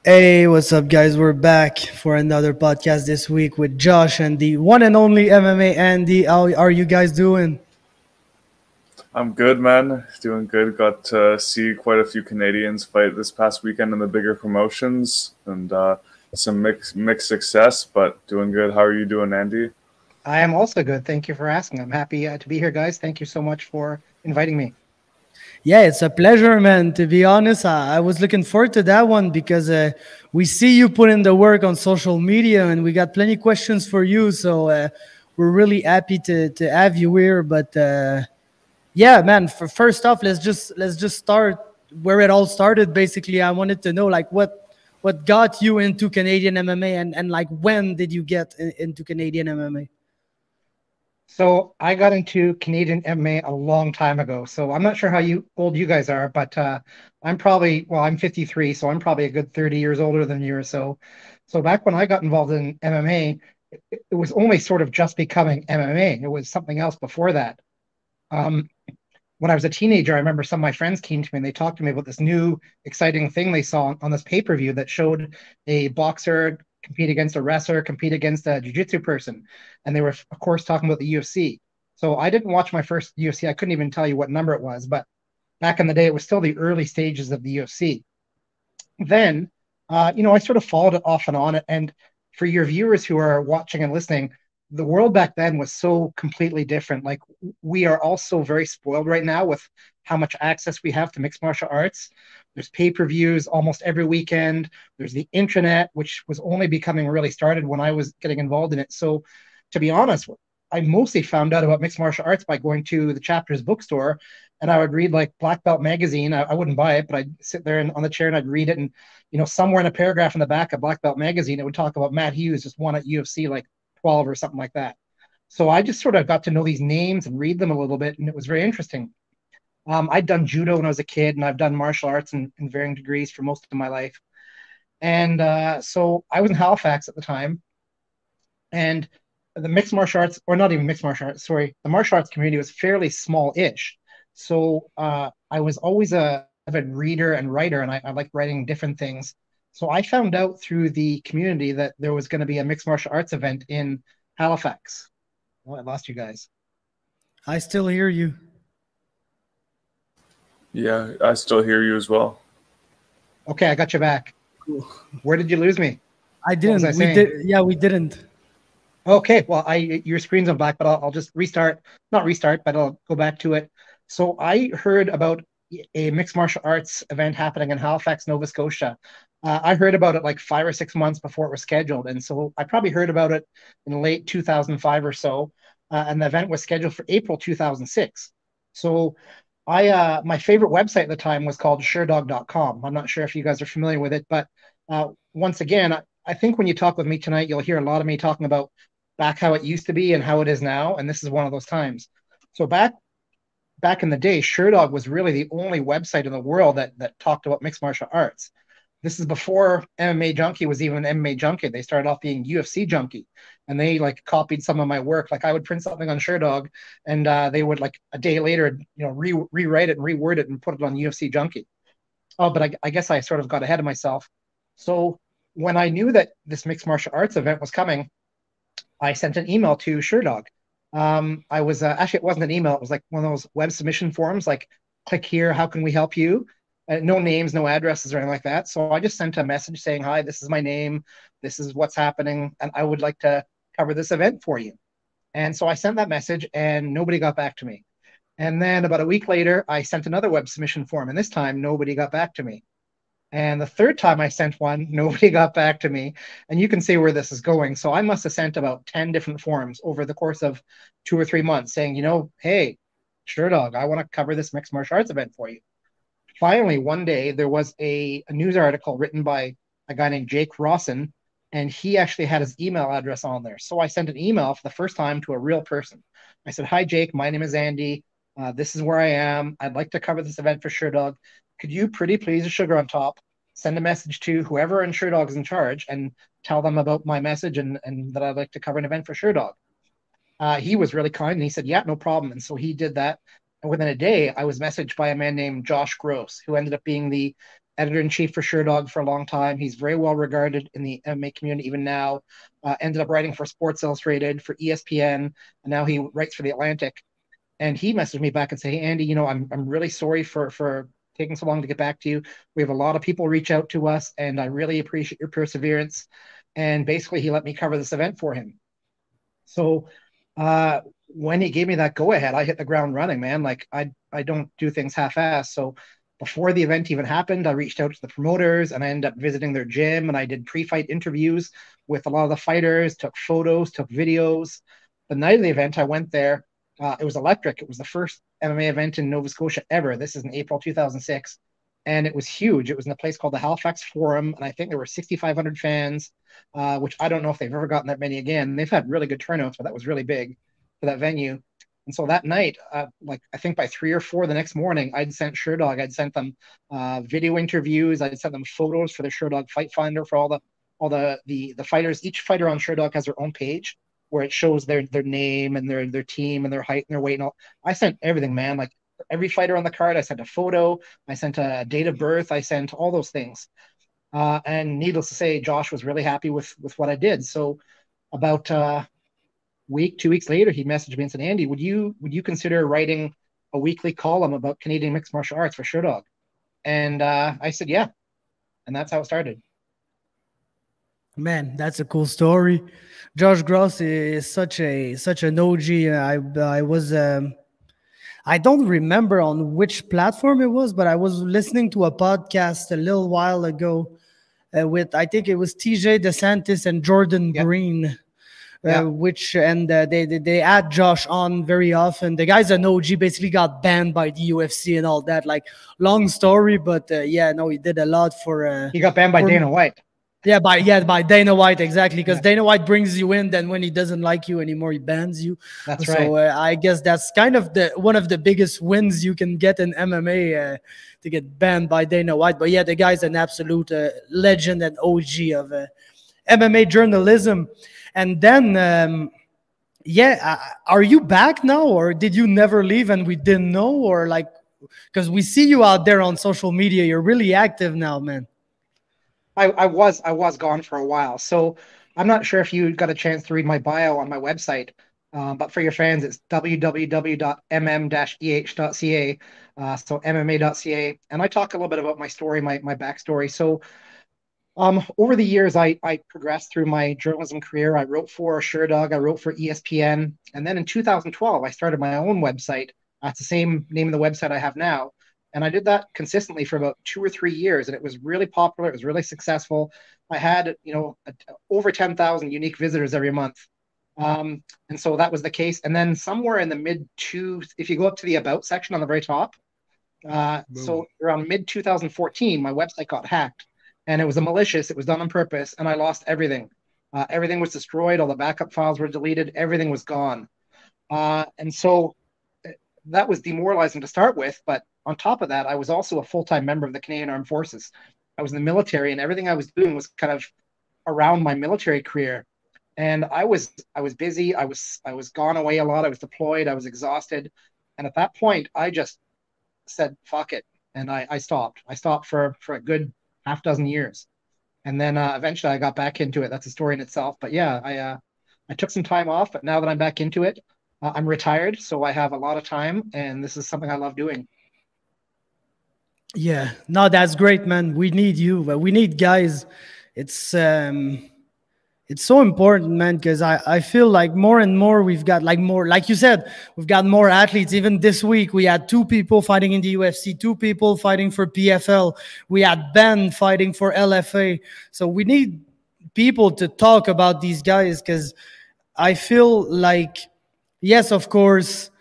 Hey, what's up, guys? We're back for another podcast this week with Josh and the one and only MMA Andy. How are you guys doing? I'm good, man. Doing good. Got to see quite a few Canadians fight this past weekend in the bigger promotions, and some mixed success, but doing good. How are you doing, Andy? I am also good. Thank you for asking. I'm happy to be here, guys. Thank you so much for inviting me. Yeah, it's a pleasure, man. To be honest, I was looking forward to that one because we see you put in the work on social media, and we got plenty questions for you. So we're really happy to have you here. But yeah, man. First off, let's just start where it all started. Basically, I wanted to know like what got you into Canadian MMA, and like when did you get into Canadian MMA? So I got into Canadian MMA a long time ago. So I'm not sure how old you guys are, but I'm 53, so I'm probably a good 30 years older than you or so. So back when I got involved in MMA, it was only sort of just becoming MMA. It was something else before that. Um, when I was a teenager, I remember some of my friends came to me and they talked to me about this new exciting thing they saw on this pay-per-view that showed a boxer compete against a wrestler, compete against a jiu-jitsu person. And they were, of course, talking about the UFC. So I didn't watch my first UFC. I couldn't even tell you what number it was, but back in the day, it was still the early stages of the UFC. Then, I sort of followed it off and on. And for your viewers who are watching and listening, the world back then was so completely different. Like we are also very spoiled right now with how much access we have to mixed martial arts. There's pay-per-views almost every weekend. There's the internet, which was only becoming really started when I was getting involved in it. So to be honest, I mostly found out about mixed martial arts by going to the Chapters bookstore, and I would read like Black Belt magazine. I wouldn't buy it, but I'd sit there on the chair and I'd read it. And somewhere in a paragraph in the back of Black Belt magazine, it would talk about Matt Hughes just won at UFC like 12 or something like that. So I just sort of got to know these names and read them a little bit, and it was very interesting. I'd done judo when I was a kid, and I've done martial arts in varying degrees for most of my life. And so I was in Halifax at the time, and the mixed martial arts, or not even mixed martial arts, sorry, the martial arts community was fairly small-ish. So I was always a avid reader and writer, and I liked writing different things. So I found out through the community that there was going to be a mixed martial arts event in Halifax. Oh, I lost you guys. I still hear you. Yeah, I still hear you as well. Okay, I got you back. Where did you lose me? I didn't. We didn't. Okay, well, your screen's on black, but I'll just restart. Not restart, but I'll go back to it. So I heard about a mixed martial arts event happening in Halifax, Nova Scotia. I heard about it like 5 or 6 months before it was scheduled, and so I probably heard about it in late 2005 or so. And the event was scheduled for April 2006. So my favorite website at the time was called SureDog.com. I'm not sure if you guys are familiar with it, but once again, I think when you talk with me tonight, you'll hear a lot of me talking about back how it used to be and how it is now, and this is one of those times. So back in the day, SureDog was really the only website in the world that talked about mixed martial arts. This is before MMA Junkie was even MMA Junkie. They started off being UFC Junkie, and they like copied some of my work. Like I would print something on SureDog, and they would like a day later, rewrite it and reword it and put it on UFC Junkie. Oh, but I guess I sort of got ahead of myself. So when I knew that this mixed martial arts event was coming, I sent an email to SureDog. I was actually, it wasn't an email. It was like one of those web submission forms, like click here, how can we help you? No names, no addresses or anything like that. So I just sent a message saying, hi, this is my name. This is what's happening. And I would like to cover this event for you. And so I sent that message and nobody got back to me. And then about a week later, I sent another web submission form. And this time nobody got back to me. And the third time I sent one, nobody got back to me. And you can see where this is going. So I must have sent about 10 different forms over the course of 2 or 3 months saying, hey, SureDog, I want to cover this mixed martial arts event for you. Finally, one day, there was a news article written by a guy named Jake Rawson, and he actually had his email address on there. So I sent an email for the first time to a real person. I said, hi, Jake, my name is Andy. This is where I am. I'd like to cover this event for SureDog. Could you pretty please, sugar on top, send a message to whoever in SureDog is in charge and tell them about my message and that I'd like to cover an event for SureDog. He was really kind and he said, yeah, no problem. And so he did that. And within a day, I was messaged by a man named Josh Gross, who ended up being the editor-in-chief for SureDog for a long time. He's very well regarded in the MMA community even now. Ended up writing for Sports Illustrated, for ESPN, and now he writes for The Atlantic. And he messaged me back and said, "Hey, Andy, I'm really sorry for taking so long to get back to you. We have a lot of people reach out to us, and I really appreciate your perseverance." And basically, he let me cover this event for him. So when he gave me that go-ahead, I hit the ground running, man. Like, I don't do things half-assed. So before the event even happened, I reached out to the promoters, and I ended up visiting their gym, and I did pre-fight interviews with a lot of the fighters, took photos, took videos. The night of the event, I went there. It was electric. It was the first MMA event in Nova Scotia ever. This is in April 2006. And it was huge. It was in a place called the Halifax Forum. And I think there were 6,500 fans, which I don't know if they've ever gotten that many again. They've had really good turnouts, but that was really big for that venue. And so that night, like I think by 3 or 4 the next morning, I'd sent SureDog. I'd sent them video interviews. I'd sent them photos for the SureDog Fight Finder for all the fighters. Each fighter on SureDog has their own page where it shows their name and their team and their height and their weight and all. I sent everything, man. Like every fighter on the card, I sent a photo. I sent a date of birth. I sent all those things. And needless to say, Josh was really happy with what I did. So about 2 weeks later, he messaged me and said, "Andy, would you consider writing a weekly column about Canadian mixed martial arts for SureDog?" And I said, "Yeah." And that's how it started. Man, that's a cool story. Josh Gross is such an OG. I was I don't remember on which platform it was, but I was listening to a podcast a little while ago with, I think it was TJ DeSantis and Jordan Breen. They add Josh on very often. The guy's an OG, basically got banned by the UFC and all that. Like, long story, but he did a lot for. He got banned by Dana White. By Dana White, exactly, because Dana White brings you in, then when he doesn't like you anymore, he bans you. That's right. So I guess that's kind of one of the biggest wins you can get in MMA, to get banned by Dana White. But yeah, the guy's an absolute legend and OG of MMA journalism. And then, are you back now, or did you never leave and we didn't know, or like, because we see you out there on social media, you're really active now, man. I was gone for a while, so I'm not sure if you got a chance to read my bio on my website, but for your fans, it's www.mm-eh.ca, so MMA.ca, and I talk a little bit about my story, my backstory. So over the years, I progressed through my journalism career. I wrote for SureDog, I wrote for ESPN, and then in 2012, I started my own website. It's the same name of the website I have now. And I did that consistently for about 2 or 3 years, and it was really popular. It was really successful. I had, over 10,000 unique visitors every month. And so that was the case. And then somewhere in the if you go up to the About section on the very top, so around mid-2014, my website got hacked. And it was malicious. It was done on purpose, and I lost everything. Everything was destroyed. All the backup files were deleted. Everything was gone. And so that was demoralizing to start with, but on top of that, I was also a full-time member of the Canadian Armed Forces. I was in the military, and everything I was doing was kind of around my military career. And I was busy. I was gone away a lot. I was deployed. I was exhausted. And at that point, I just said, fuck it. And I stopped. I stopped for a good half dozen years. And then eventually I got back into it. That's a story in itself. But yeah, I took some time off, but now that I'm back into it, I'm retired. So I have a lot of time, and this is something I love doing. Yeah, no, that's great, man. We need you. We need guys. It's so important, man, because I feel like more and more we've got more, like you said, we've got more athletes. Even this week, we had 2 people fighting in the UFC, 2 people fighting for PFL. We had Ben fighting for LFA. So we need people to talk about these guys, because I feel like, yes, of course,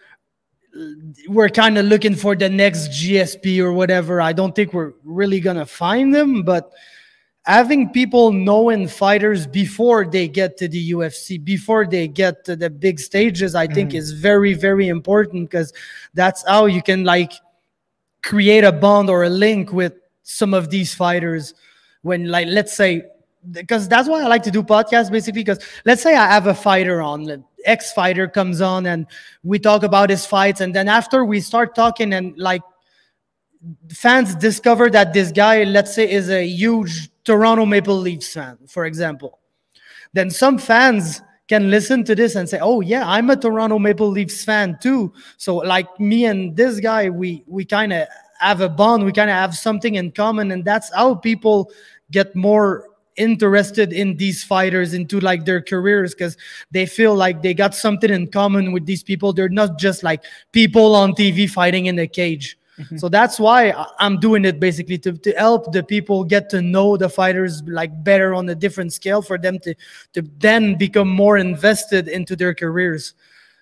we're kind of looking for the next GSP or whatever. I don't think we're really going to find them, but having people knowing fighters before they get to the UFC, before they get to the big stages, I think is very, very important, because that's how you can create a bond or a link with some of these fighters. When, let's say, because that's why I like to do podcasts, basically, because let's say I have a fighter on, the ex-fighter comes on and we talk about his fights, and then after we start talking and fans discover that this guy, let's say, is a huge Toronto Maple Leafs fan, for example. Then some fans can listen to this and say, oh yeah, I'm a Toronto Maple Leafs fan too. So like me and this guy, we kind of have a bond, we kind of have something in common, and that's how people get more interested in these fighters into like their careers, because they feel like they got something in common with these people. They're not just like people on TV fighting in a cage. So that's why I'm doing it, basically to help the people get to know the fighters like better on a different scale, for them to then become more invested into their careers.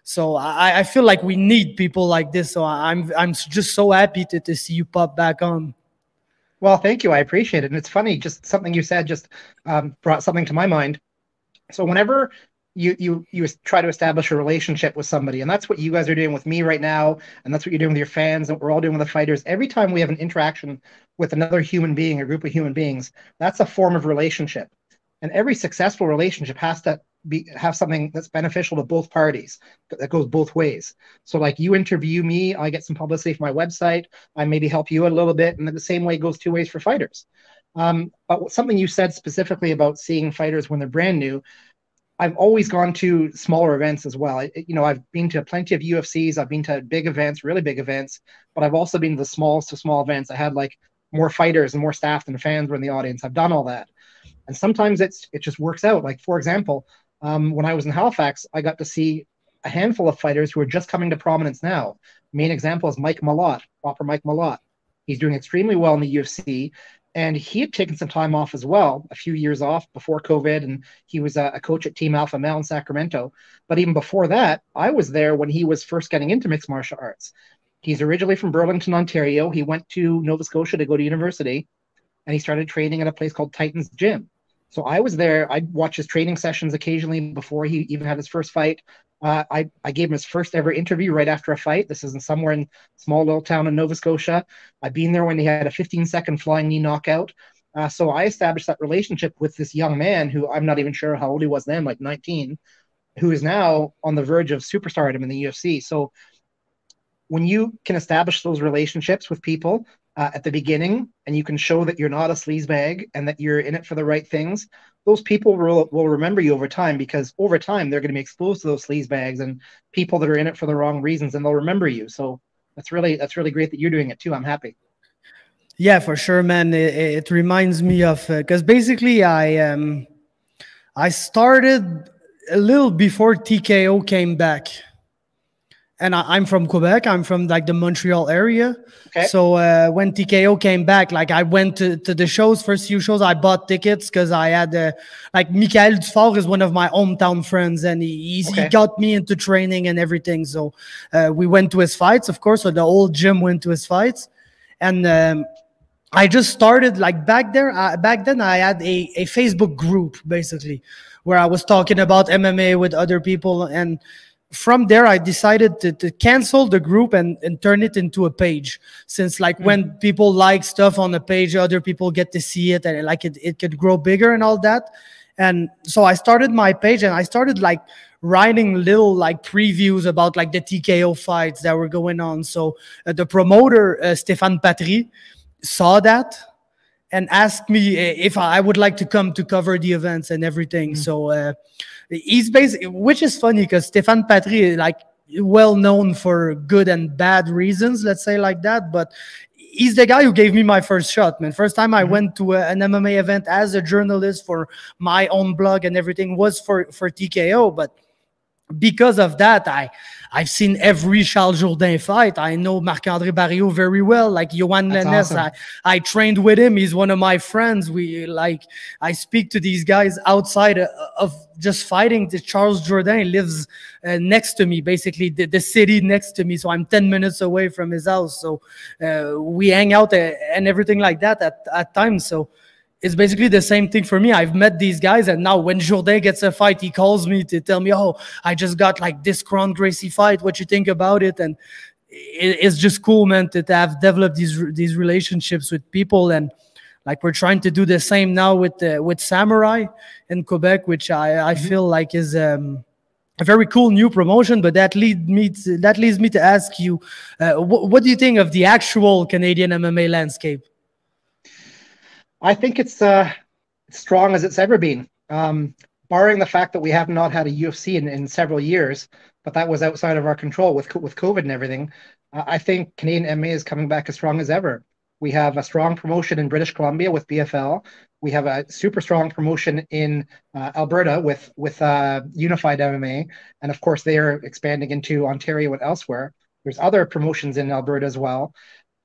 So I feel like we need people like this. So I'm just so happy to see you pop back on. Well, thank you. I appreciate it. And it's funny, just something you said just brought something to my mind. So whenever you try to establish a relationship with somebody, and that's what you guys are doing with me right now, and that's what you're doing with your fans, and what we're all doing with the fighters. Every time we have an interaction with another human being, a group of human beings, that's a form of relationship. And every successful relationship has to have something that's beneficial to both parties, that goes both ways. So like, you interview me, I get some publicity for my website, I maybe help you out a little bit, and the same way goes two ways for fighters. But something you said specifically about seeing fighters when they're brand new, I've always gone to smaller events as well. I've been to plenty of UFCs, I've been to big events, really big events, but I've also been to the smallest of small events. I had like more fighters and more staff than fans were in the audience. I've done all that. And sometimes it just works out. Like, for example, when I was in Halifax, I got to see a handful of fighters who are just coming to prominence now. Main example is Mike Malott, proper Mike Malott. He's doing extremely well in the UFC. And he had taken some time off as well, a few years off before COVID, and he was a coach at Team Alpha Male in Sacramento. But even before that, I was there when he was first getting into mixed martial arts. He's originally from Burlington, Ontario. He went to Nova Scotia to go to university, and he started training at a place called Titan's Gym. So I was there. I'd watch his training sessions occasionally before he even had his first fight. I gave him his first ever interview right after a fight. This is somewhere in a small little town in Nova Scotia. I've been there when he had a 15-second flying knee knockout. So I established that relationship with this young man who I'm not even sure how old he was then, like 19, who is now on the verge of superstardom in the UFC. So when you can establish those relationships with people at the beginning, and you can show that you're not a sleazebag and that you're in it for the right things, those people will remember you over time, because over time they're going to be exposed to those sleazebags and people that are in it for the wrong reasons, and they'll remember you. So that's really great that you're doing it too. I'm happy. Yeah, for sure, man. It reminds me of, because basically I started a little before TKO came back. And I'm from Quebec. I'm from like the Montreal area. Okay. So when TKO came back, like I went to the shows, first few shows, I bought tickets because I had like Michael Dufort is one of my hometown friends, and he got me into training and everything. So we went to his fights, of course. So the old gym went to his fights, and I just started like back then I had a Facebook group basically where I was talking about MMA with other people, and from there, I decided to cancel the group and turn it into a page. Since like when people like stuff on the page, other people get to see it, and like it could grow bigger and all that. And so I started my page, and I started like writing little like previews about like the TKO fights that were going on. So the promoter, Stéphane Patry, saw that and asked me if I would like to come to cover the events and everything. So he's basically, which is funny because Stéphane Patry is like well known for good and bad reasons, let's say like that. But he's the guy who gave me my first shot, man. First time I went to an MMA event as a journalist for my own blog and everything was for TKO. But because of that, I've seen every Charles Jourdain fight. I know Marc-André Barriot very well, like Yohan Lennes. Awesome. I trained with him. He's one of my friends. I speak to these guys outside of just fighting. The Charles Jourdain lives next to me, basically the city next to me. So I'm 10 minutes away from his house. So we hang out and everything like that at times. So it's basically the same thing for me. I've met these guys, and now when Jourdain gets a fight, he calls me to tell me, oh, I just got like this Kron Gracie fight. What you think about it? And it's just cool, man, to have developed these relationships with people. And like we're trying to do the same now with Samurai in Quebec, which I feel like is a very cool new promotion. But that leads me to ask you, what do you think of the actual Canadian MMA landscape? I think it's strong as it's ever been, barring the fact that we have not had a UFC in several years, but that was outside of our control with COVID and everything. I think Canadian MMA is coming back as strong as ever. We have a strong promotion in British Columbia with BFL. We have a super strong promotion in Alberta with Unified MMA, and of course they are expanding into Ontario and elsewhere. There's other promotions in Alberta as well.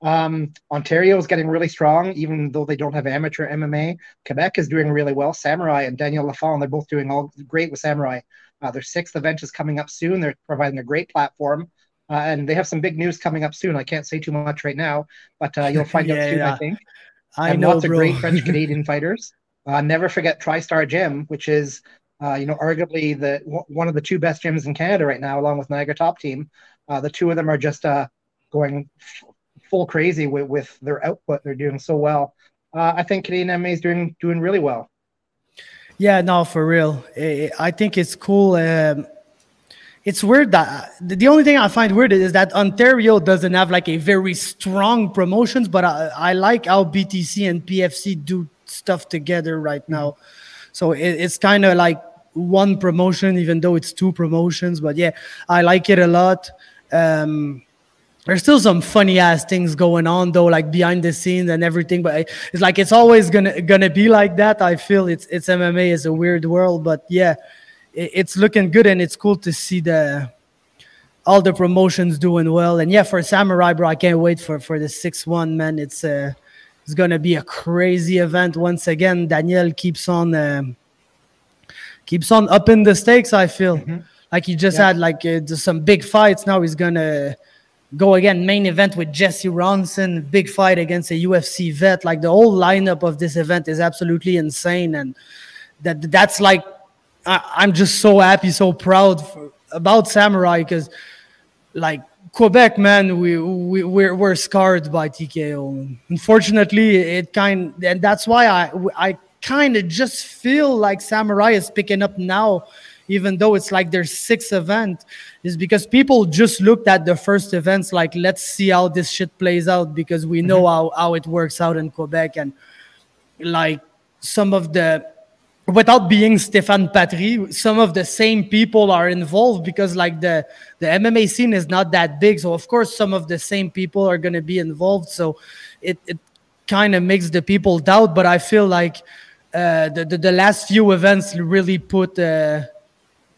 Ontario is getting really strong, even though they don't have amateur MMA. Quebec is doing really well. Samurai and Daniel Lafon, they're both doing all great with Samurai. Their 6th event is coming up soon. They're providing a great platform. And they have some big news coming up soon. I can't say too much right now, but you'll find out soon, I think. I know, lots of great French-Canadian fighters. Never forget TriStar Gym, which is, arguably one of the 2 best gyms in Canada right now, along with Niagara Top Team. The 2 of them are just going full crazy with their output. They're doing so well. I think Canadian MMA is doing really well. Yeah, no, for real. I think it's cool. It's weird that the only thing I find weird is that Ontario doesn't have like a very strong promotions, but I like how BTC and PFC do stuff together right now. So it's kind of like one promotion, even though it's 2 promotions. But yeah, I like it a lot. There's still some funny ass things going on though, like behind the scenes and everything. But it's like it's always gonna be like that. I feel it's MMA is a weird world, but yeah. It's looking good, and it's cool to see all the promotions doing well. And yeah, for Samurai, bro, I can't wait for the 6-1, man. It's gonna be a crazy event once again. Daniel keeps on upping the stakes. I feel like he just had like some big fights. Now he's gonna go again, main event with Jesse Ronson, big fight against a UFC vet. Like the whole lineup of this event is absolutely insane, and that's like. I'm just so happy, so proud about Samurai, because like Quebec, man, we're scarred by TKO. Unfortunately, and that's why I kind of just feel like Samurai is picking up now, even though it's like their 6th event, is because people just looked at the first events like, let's see how this shit plays out, because we know how it works out in Quebec. And like some of without being Stéphane Patry, some of the same people are involved, because like the MMA scene is not that big. So of course, some of the same people are going to be involved. So it kind of makes the people doubt. But I feel like the last few events really put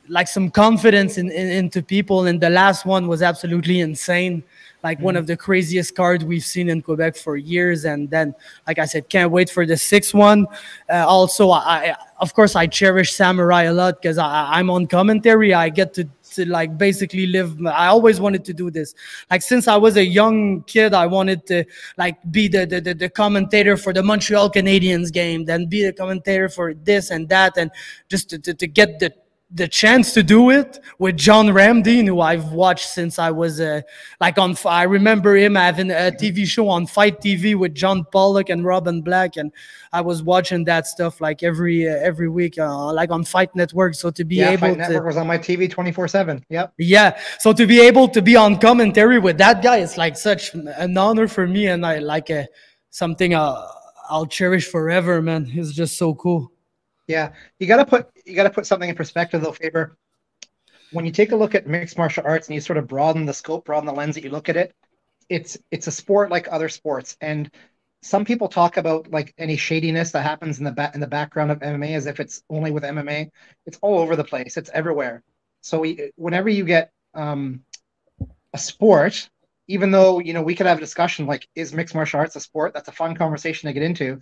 like some confidence into people. And the last one was absolutely insane. Like one of the craziest cards we've seen in Quebec for years. And then, like I said, can't wait for the 6th one. Also, of course, I cherish Samurai a lot, because I'm on commentary. I get to like basically live. I always wanted to do this. Like since I was a young kid, I wanted to like be the commentator for the Montreal Canadiens game, then be the commentator for this and that, and just to get the chance to do it with John Ramdeen, who I've watched since I was I remember him having a TV show on Fight TV with John Pollock and Robin Black, and I was watching that stuff like every week, like on Fight Network. So to be able Fight Network was on my TV 24/7. Yep. Yeah. So to be able to be on commentary with that guy, it's like such an honor for me, and I like something I'll cherish forever, man. It's just so cool. Yeah, you gotta put something in perspective though, Faber. When you take a look at mixed martial arts and you sort of broaden the scope, broaden the lens that you look at it, it's a sport like other sports. And some people talk about like any shadiness that happens in the background of MMA as if it's only with MMA. It's all over the place. It's everywhere. So whenever you get a sport, even though we could have a discussion like, is mixed martial arts a sport? That's a fun conversation to get into.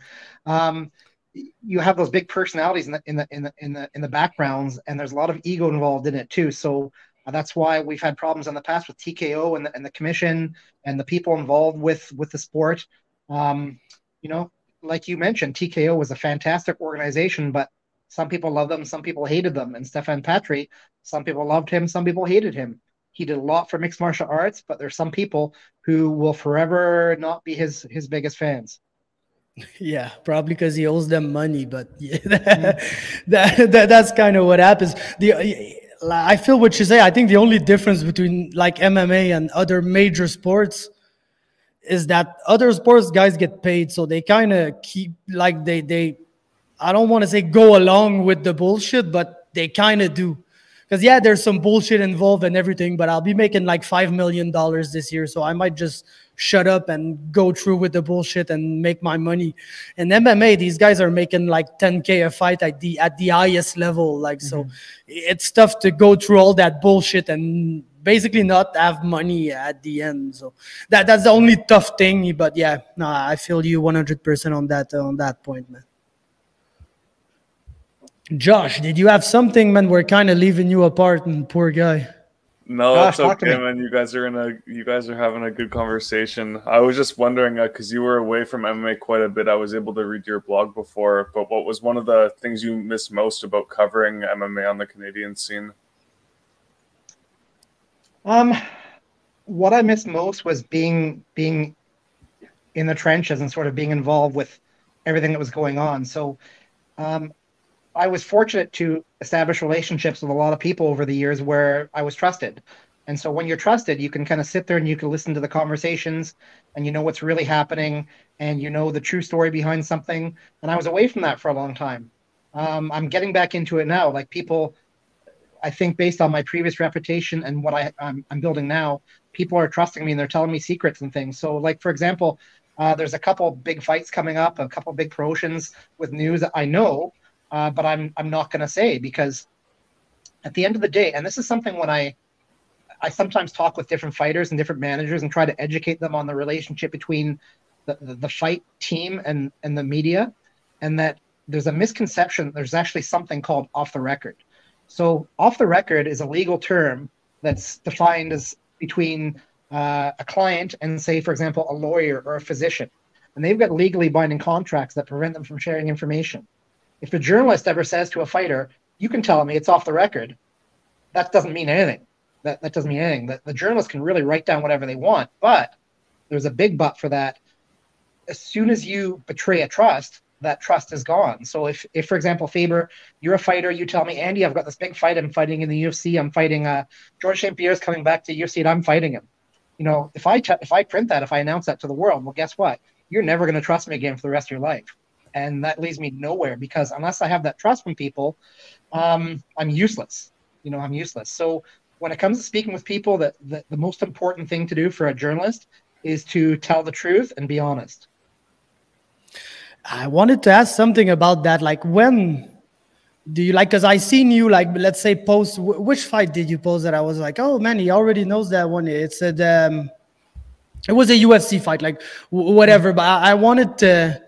You have those big personalities in the backgrounds, and there's a lot of ego involved in it too. So that's why we've had problems in the past with TKO and the commission and the people involved with the sport. Like you mentioned, TKO was a fantastic organization, but some people loved them, some people hated them. And Stéphane Patry, some people loved him, some people hated him. He did a lot for mixed martial arts, but there's some people who will forever not be his biggest fans. Yeah, probably because he owes them money, but yeah, that's kind of what happens. I feel what you say. I think the only difference between like MMA and other major sports is that other sports guys get paid, so they kind of keep like they I don't want to say go along with the bullshit, but they kind of do. Because yeah, there's some bullshit involved and everything, but I'll be making like $5 million this year, so I might just shut up and go through with the bullshit and make my money. In MMA, these guys are making like 10K a fight at the highest level. Like, so it's tough to go through all that bullshit and basically not have money at the end. So that's the only tough thing. But yeah, no, I feel you 100% on that point, man. Josh, did you have something, man? We're kind of leaving you apart, and poor guy. No, Josh, it's okay, man. You guys are having a good conversation. I was just wondering, because you were away from MMA quite a bit. I was able to read your blog before, but what was one of the things you missed most about covering MMA on the Canadian scene? What I missed most was being in the trenches and sort of being involved with everything that was going on. So, I was fortunate to establish relationships with a lot of people over the years where I was trusted. And so when you're trusted, you can kind of sit there and you can listen to the conversations and you know what's really happening and you know the true story behind something. And I was away from that for a long time. I'm getting back into it now. Like people, I think based on my previous reputation and what I'm building now, people are trusting me and they're telling me secrets and things. So like, for example, there's a couple big fights coming up, a couple big promotions with news that I know, but I'm not going to say, because at the end of the day, and this is something when I sometimes talk with different fighters and different managers and try to educate them on the relationship between the fight team and the media, and that there's a misconception. There's actually something called off the record. So off the record is a legal term that's defined as between a client and, say, for example, a lawyer or a physician, and they've got legally binding contracts that prevent them from sharing information. If a journalist ever says to a fighter, you can tell me it's off the record, that doesn't mean anything. That doesn't mean anything. The journalist can really write down whatever they want, but there's a big but for that. As soon as you betray a trust, that trust is gone. So if for example, Faber, you're a fighter, you tell me, Andy, I've got this big fight, I'm fighting in the UFC, I'm fighting George St. Pierre's coming back to UFC and I'm fighting him. You know, if I print that, if I announce that to the world, well, guess what? You're never going to trust me again for the rest of your life. And that leads me nowhere, because unless I have that trust from people, I'm useless. You know, I'm useless. So when it comes to speaking with people, the most important thing to do for a journalist is to tell the truth and be honest. I wanted to ask something about that. Like, when do you, like, because I seen you, like, let's say post, which fight did you post that I was like, oh man, he already knows that one. It said, it was a UFC fight, like whatever. But I wanted to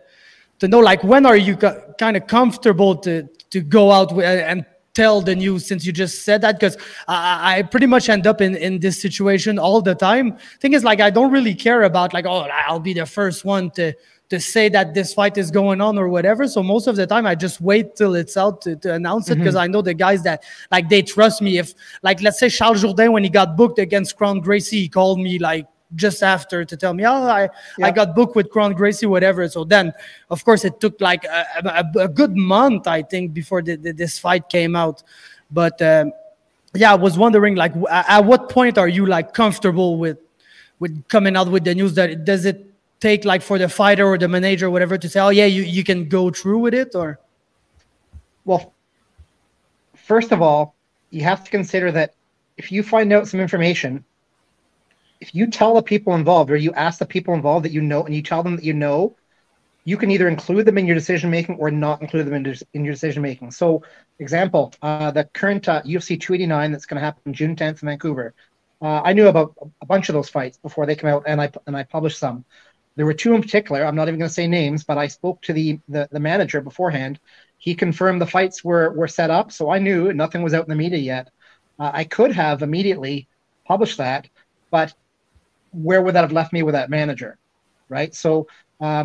know, like, when are you kind of comfortable to go out and tell the news, since you just said that? Because I pretty much end up in this situation all the time. Thing is, like, I don't really care about, like, oh, I'll be the first one to say that this fight is going on or whatever. So most of the time I just wait till it's out to announce it, because I know the guys that, like, they trust me. If, like, let's say Charles Jourdain, when he got booked against Crown Gracie, he called me like just after to tell me, oh, I got booked with Crown Gracie, whatever. So then, of course, it took like a good month, I think, before this fight came out. But yeah, I was wondering, like, at what point are you, like, comfortable with coming out with the news? That does it take, like, for the fighter or the manager or whatever to say, oh yeah, you can go through with it? Or, well, first of all, you have to consider that if you find out some information, if you tell the people involved, or you ask the people involved that you know, and you tell them that you know, you can either include them in your decision making or not include them in your decision making. So, example, the current UFC 289 that's going to happen June 10th in Vancouver. I knew about a bunch of those fights before they came out, and I published some. There were two in particular. I'm not even going to say names, but I spoke to the manager beforehand. He confirmed the fights were set up, so I knew nothing was out in the media yet. I could have immediately published that, but where would that have left me with that manager, right? So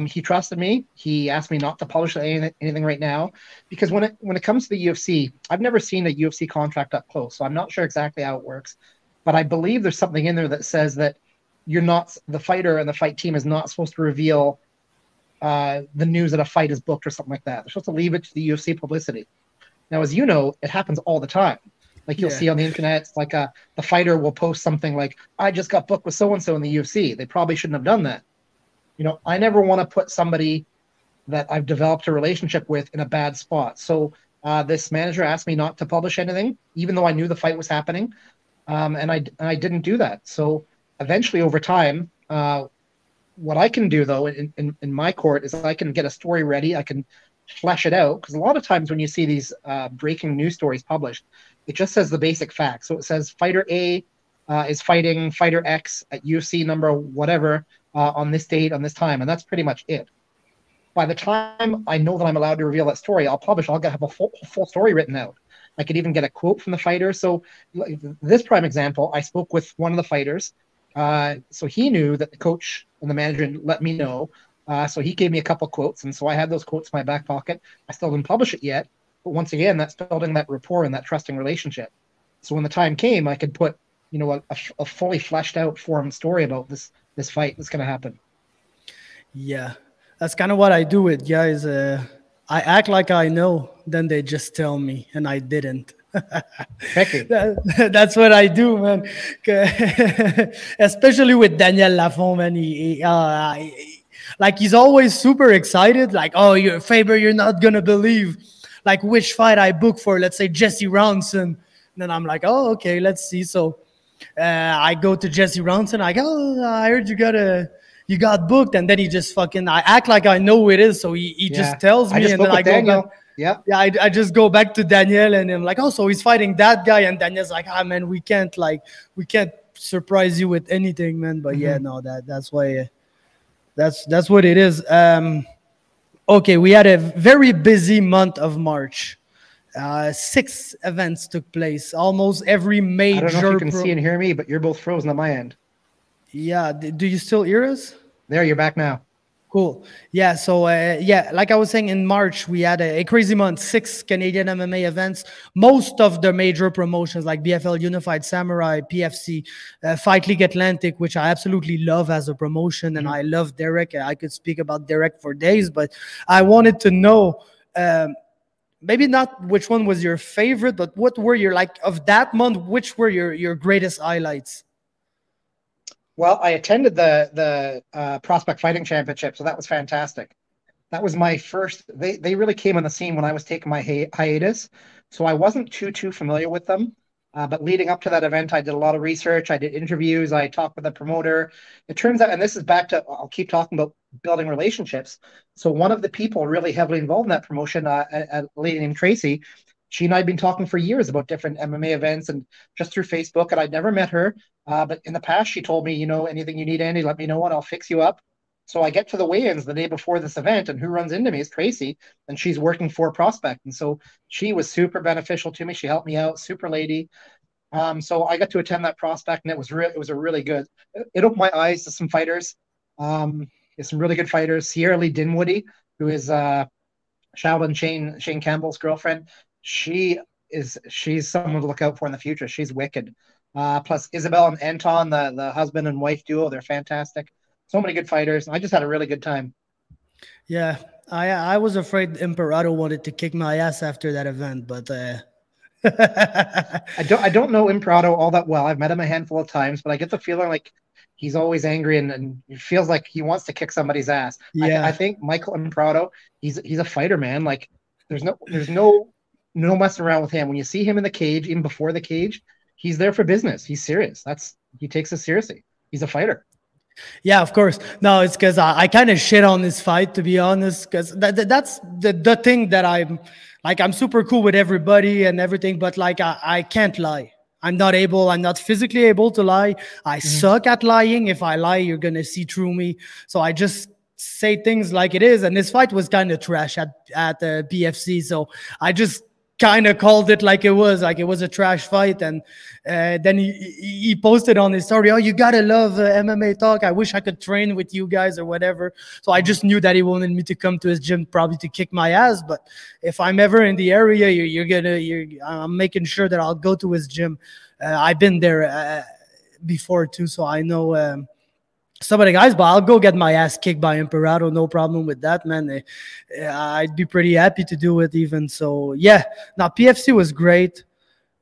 he trusted me. He asked me not to publish anything right now, because when it comes to the UFC, I've never seen a UFC contract up close, so I'm not sure exactly how it works. But I believe there's something in there that says that the fighter and the fight team is not supposed to reveal the news that a fight is booked or something like that. They're supposed to leave it to the UFC publicity. Now, as you know, it happens all the time. Like you'll see on the internet, it's like the fighter will post something like, I just got booked with so-and-so in the UFC. They probably shouldn't have done that. You know, I never want to put somebody that I've developed a relationship with in a bad spot. So this manager asked me not to publish anything, even though I knew the fight was happening. And I didn't do that. So eventually over time, what I can do though in my court is I can get a story ready. I can flesh it out, because a lot of times when you see these breaking news stories published, it just says the basic facts. So it says fighter A is fighting fighter X at UFC number whatever on this date on this time, and that's pretty much it. By the time I know that I'm allowed to reveal that story, I'll have a full story written out. I could even get a quote from the fighter. So this prime example, I spoke with one of the fighters. So he knew that the coach and the manager let me know. So he gave me a couple quotes, and so I had those quotes in my back pocket. I still didn't publish it yet, but once again, that's building that rapport and that trusting relationship. So when the time came, I could put, you know, a fully fleshed out formed story about this fight that's going to happen. Yeah, that's kind of what I do with guys. I act like I know, then they just tell me, and I didn't. That's what I do, man. Especially with Daniel Lafont, man. Like he's always super excited. Like, oh, Faber, you're not gonna believe, like which fight I booked for, let's say Jesse Ronson. And then I'm like, oh, okay, let's see. So I go to Jesse Ronson. I go, oh, I heard you got booked, and then he just I act like I know who it is. So he just tells me, and then I go back. Yeah, I just go back to Daniel, and I'm like, oh, so he's fighting that guy, and Daniel's like, man, we can't surprise you with anything, man. But yeah, no, that's why. That's what it is. Okay, we had a very busy month of March. 6 events took place. Almost every major. I don't know if you can see and hear me, but you're both frozen on my end. Yeah. Do you still hear us? There, you're back now. Cool. Yeah. So, like I was saying, in March, we had a crazy month, 6 Canadian MMA events. Most of the major promotions like BFL Unified Samurai, PFC, Fight League Atlantic, which I absolutely love as a promotion. And I love Derek. I could speak about Derek for days, but I wanted to know, maybe not which one was your favorite, but what were your, like, of that month, which were your greatest highlights? Well, I attended the Prospect Fighting Championship, so that was fantastic. That was my first. They really came on the scene when I was taking my hiatus, so I wasn't too familiar with them. But leading up to that event, I did a lot of research. I did interviews. I talked with the promoter. It turns out, and this is back to, I'll keep talking about building relationships. So one of the people really heavily involved in that promotion, a lady named Tracy, she and I had been talking for years about different MMA events and just through Facebook, and I'd never met her. But in the past, she told me, you know, anything you need, Andy, let me know and I'll fix you up. So I get to the weigh-ins the day before this event, and who runs into me is Tracy, and she's working for Prospect. And so she was super beneficial to me. She helped me out, super lady. So I got to attend that Prospect, and it was a really good. It opened my eyes to some fighters. There's some really good fighters. Sierra Lee Dinwoody, who is Shaolin Shane Campbell's girlfriend. She's someone to look out for in the future. She's wicked. Plus Isabel and Anton, the husband and wife duo, they're fantastic. So many good fighters. I just had a really good time. Yeah, I was afraid Imperato wanted to kick my ass after that event, but I don't know Imperato all that well. I've met him a handful of times, but I get the feeling like he's always angry and it feels like he wants to kick somebody's ass. Yeah. I think Michael Imperato, he's a fighter, man. Like there's no messing around with him. When you see him in the cage, even before the cage, he's there for business. He's serious. He takes it seriously. He's a fighter. Yeah, of course. No, it's because I kind of shit on this fight, to be honest, because that's the thing that I'm super cool with everybody and everything, but like I can't lie. I'm not physically able to lie. I suck at lying. If I lie, you're going to see through me. So I just say things like it is. And this fight was kind of trash at the PFC. So I just kind of called it like it was a trash fight. And then he posted on his story, oh, you gotta love MMA talk. I wish I could train with you guys or whatever. So I just knew that he wanted me to come to his gym probably to kick my ass. But if I'm ever in the area, I'm making sure that I'll go to his gym. I've been there before too, so I know some of the guys, but I'll go get my ass kicked by Imperato. No problem with that, man. I'd be pretty happy to do it even. So, yeah. Now, PFC was great.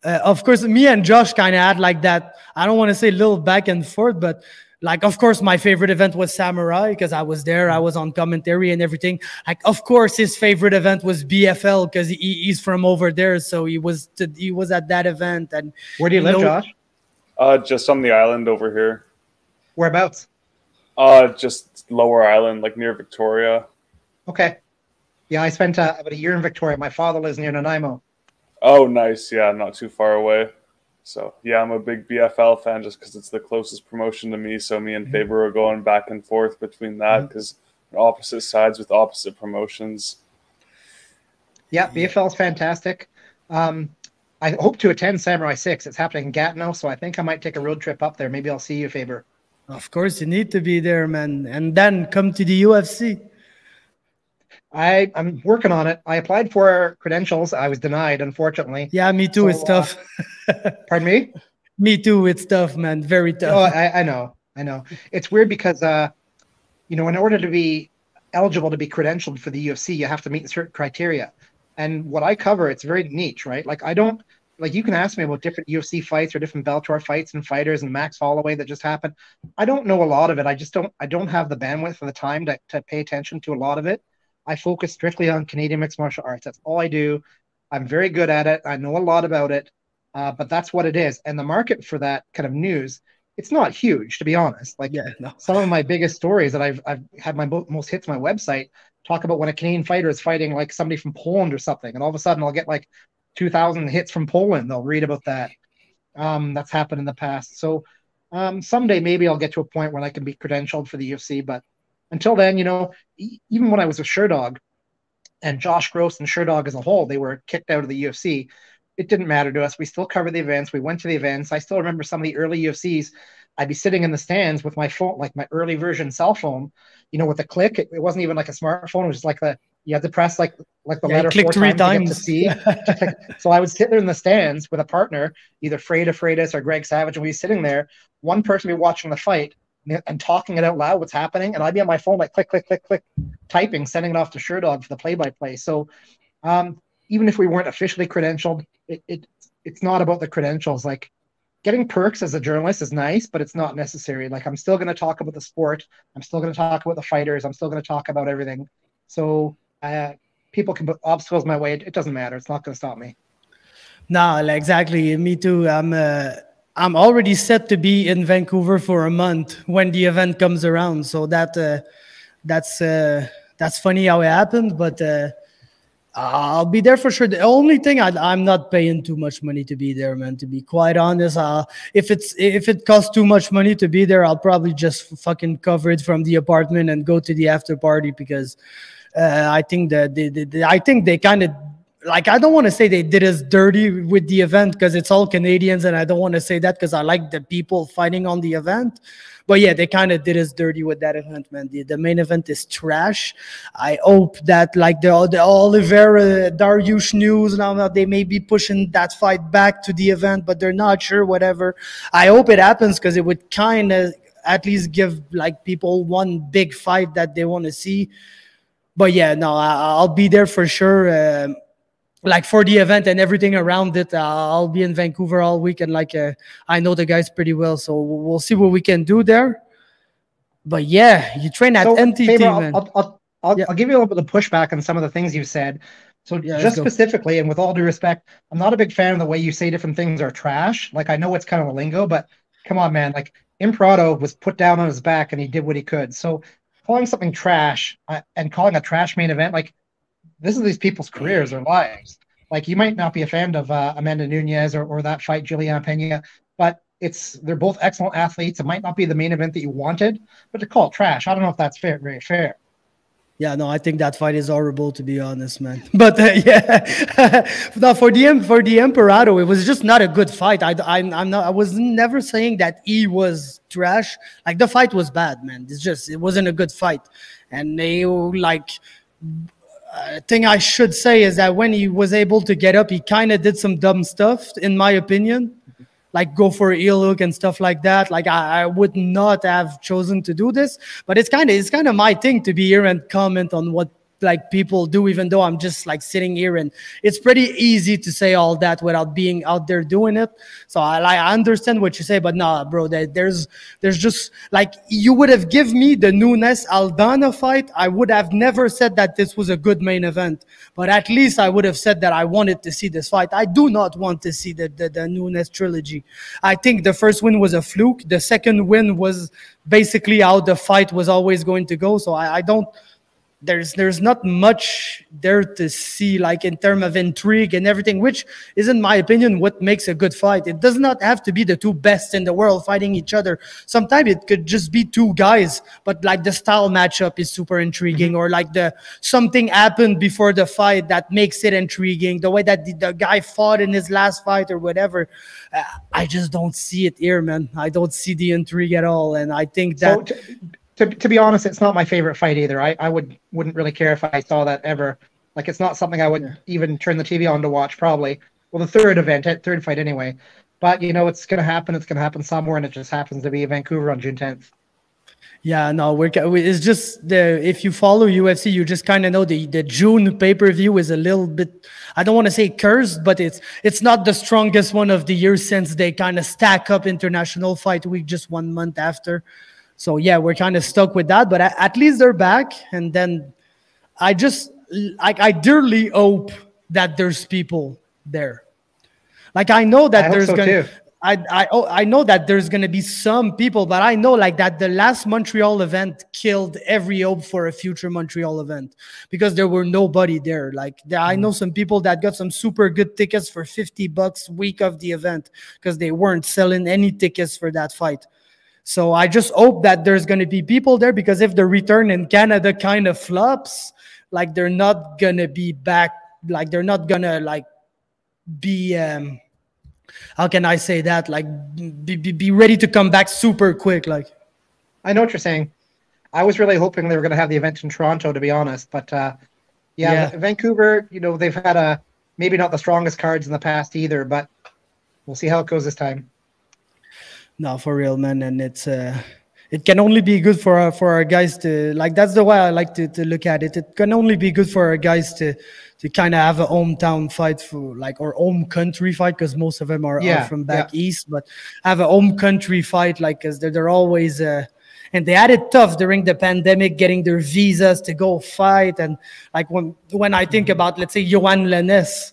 Of course, me and Josh kind of had like that. I don't want to say little back and forth, but like, of course, my favorite event was Samurai because I was there. I was on commentary and everything. Like, of course, his favorite event was BFL because he's from over there, so he was at that event. And where do you live, Josh? Just on the island over here. Whereabouts? Just Lower Island, like near Victoria. Okay. Yeah, I spent about a year in Victoria. My father lives near Nanaimo. Oh, nice. Yeah, not too far away. So, yeah, I'm a big BFL fan just because it's the closest promotion to me. So me and Faber are going back and forth between that because opposite sides with opposite promotions. Yeah, BFL is fantastic. I hope to attend Samurai 6. It's happening in Gatineau, so I think I might take a road trip up there. Maybe I'll see you, Faber. Of course, you need to be there, man. And then come to the UFC. I'm working on it. I applied for credentials. I was denied, unfortunately. Yeah, me too. So, it's tough. Pardon me? Me too. It's tough, man. Very tough. Oh, I know. It's weird because, in order to be eligible to be credentialed for the UFC, you have to meet certain criteria. And what I cover, it's very niche, right? Like you can ask me about different UFC fights or different Bellator fights and fighters and Max Holloway that just happened. I don't know a lot of it. I don't have the bandwidth or the time to pay attention to a lot of it. I focus strictly on Canadian mixed martial arts. That's all I do. I'm very good at it. I know a lot about it, but that's what it is. And the market for that kind of news, it's not huge, to be honest. Like some of my biggest stories that I've had my most hits on my website talk about when a Canadian fighter is fighting like somebody from Poland or something, and all of a sudden I'll get like 2,000 hits from Poland. They'll read about that. That's happened in the past. So someday maybe I'll get to a point where I can be credentialed for the UFC, but until then, even when I was with Sherdog and Josh Gross and Sherdog as a whole, they were kicked out of the UFC. It didn't matter to us. We still covered the events. We went to the events. I still remember some of the early UFCs. I'd be sitting in the stands with my phone, like my early version cell phone, with a click. It wasn't even like a smartphone. It was just like you had to press like the letter click 4 3 times to see. So I would sit there in the stands with a partner, either Freitas or Greg Savage, and we'd be sitting there. One person would be watching the fight and talking it out loud, what's happening, and I'd be on my phone like click, click, click, click, typing, sending it off to Sherdog for the play-by-play. So even if we weren't officially credentialed, it's not about the credentials. Like getting perks as a journalist is nice, but it's not necessary. Like I'm still going to talk about the sport. I'm still going to talk about the fighters. I'm still going to talk about everything. So people can put obstacles my way. It doesn't matter. It's not going to stop me. No, exactly. Me too. I'm already set to be in Vancouver for a month when the event comes around. So that's funny how it happened, but I'll be there for sure. The only thing I'm not paying too much money to be there, man. To be quite honest, if it costs too much money to be there, I'll probably just fucking cover it from the apartment and go to the after party because I think that they kind of. Like, I don't want to say they did us dirty with the event because it's all Canadians, and I don't want to say that because I like the people fighting on the event. But yeah, they kind of did us dirty with that event, man. The main event is trash. I hope that like the Oliveira Dariush news now they may be pushing that fight back to the event, but they're not sure. Whatever. I hope it happens because it would kind of at least give like people one big fight that they want to see. But yeah, no, I'll be there for sure. Like for the event and everything around it, I'll be in Vancouver all week, and like I know the guys pretty well, so we'll see what we can do there. But yeah, you train at NTT, man. I'll give you a little bit of pushback on some of the things you said. So just specifically, and with all due respect, I'm not a big fan of the way you say different things are trash. Like I know it's kind of a lingo, but come on, man. Like Imprado was put down on his back and he did what he could. So calling something trash and calling a trash main event, like this is these people's careers or lives. Like you might not be a fan of Amanda Nunes or that fight, Juliana Pena, but they're both excellent athletes. It might not be the main event that you wanted, but to call it trash, I don't know if that's very fair. Yeah, no, I think that fight is horrible, to be honest, man. But yeah, no, for the Emperado, it was just not a good fight. I was never saying that he was trash. Like the fight was bad, man. It wasn't a good fight, and they like. Thing I should say is that when he was able to get up, he kind of did some dumb stuff, in my opinion, like go for a heel hook and stuff like that. Like I would not have chosen to do this, but it's kind of my thing to be here and comment on what like people do, even though I'm just like sitting here, and it's pretty easy to say all that without being out there doing it. So I understand what you say, but nah, bro, there's just like, you would have given me the Nunes Aldana fight, I would have never said that this was a good main event, but at least I would have said that I wanted to see this fight. I do not want to see the Nunes trilogy. I think the first win was a fluke. The second win was basically how the fight was always going to go. So I don't. There's not much there to see, like in terms of intrigue and everything, which is, in my opinion, what makes a good fight. It does not have to be the two best in the world fighting each other. Sometimes it could just be two guys, but like the style matchup is super intriguing, or like something happened before the fight that makes it intriguing. The way that the guy fought in his last fight or whatever. I just don't see it here, man. I don't see the intrigue at all, and I think that. So, to be honest, it's not my favorite fight either. I wouldn't really care if I saw that ever. Like, it's not something I would even turn the TV on to watch, probably. Well, the third fight anyway. But, you know, it's going to happen. It's going to happen somewhere, and it just happens to be Vancouver on June 10th. Yeah, no, it's just if you follow UFC, you just kind of know the June pay-per-view is a little bit, I don't want to say cursed, but it's not the strongest one of the year, since they kind of stack up International Fight Week just 1 month after. So yeah, we're kind of stuck with that, but at least they're back. And then I dearly hope that there's people there. Like, I know that I know that there's gonna be some people, but I know like that the last Montreal event killed every hope for a future Montreal event, because there were nobody there. Like, I know some people that got some super good tickets for $50 week of the event, because they weren't selling any tickets for that fight. So I just hope that there's going to be people there, because if the return in Canada kind of flops, like, they're not going to be back. Like, they're not going to like be, how can I say that? Like, be ready to come back super quick. Like, I know what you're saying. I was really hoping they were going to have the event in Toronto, to be honest. But yeah, Vancouver, you know, they've had maybe not the strongest cards in the past either, but we'll see how it goes this time. No, for real, man. And it can only be good for our guys to, like, that's the way I like to look at it. It can only be good for our guys to kind of have a hometown fight, for like, or home country fight, because most of them are from back east, but have a home country fight, like, because they're always and they had it tough during the pandemic getting their visas to go fight. And like, when I think about, let's say, Johan Lennes,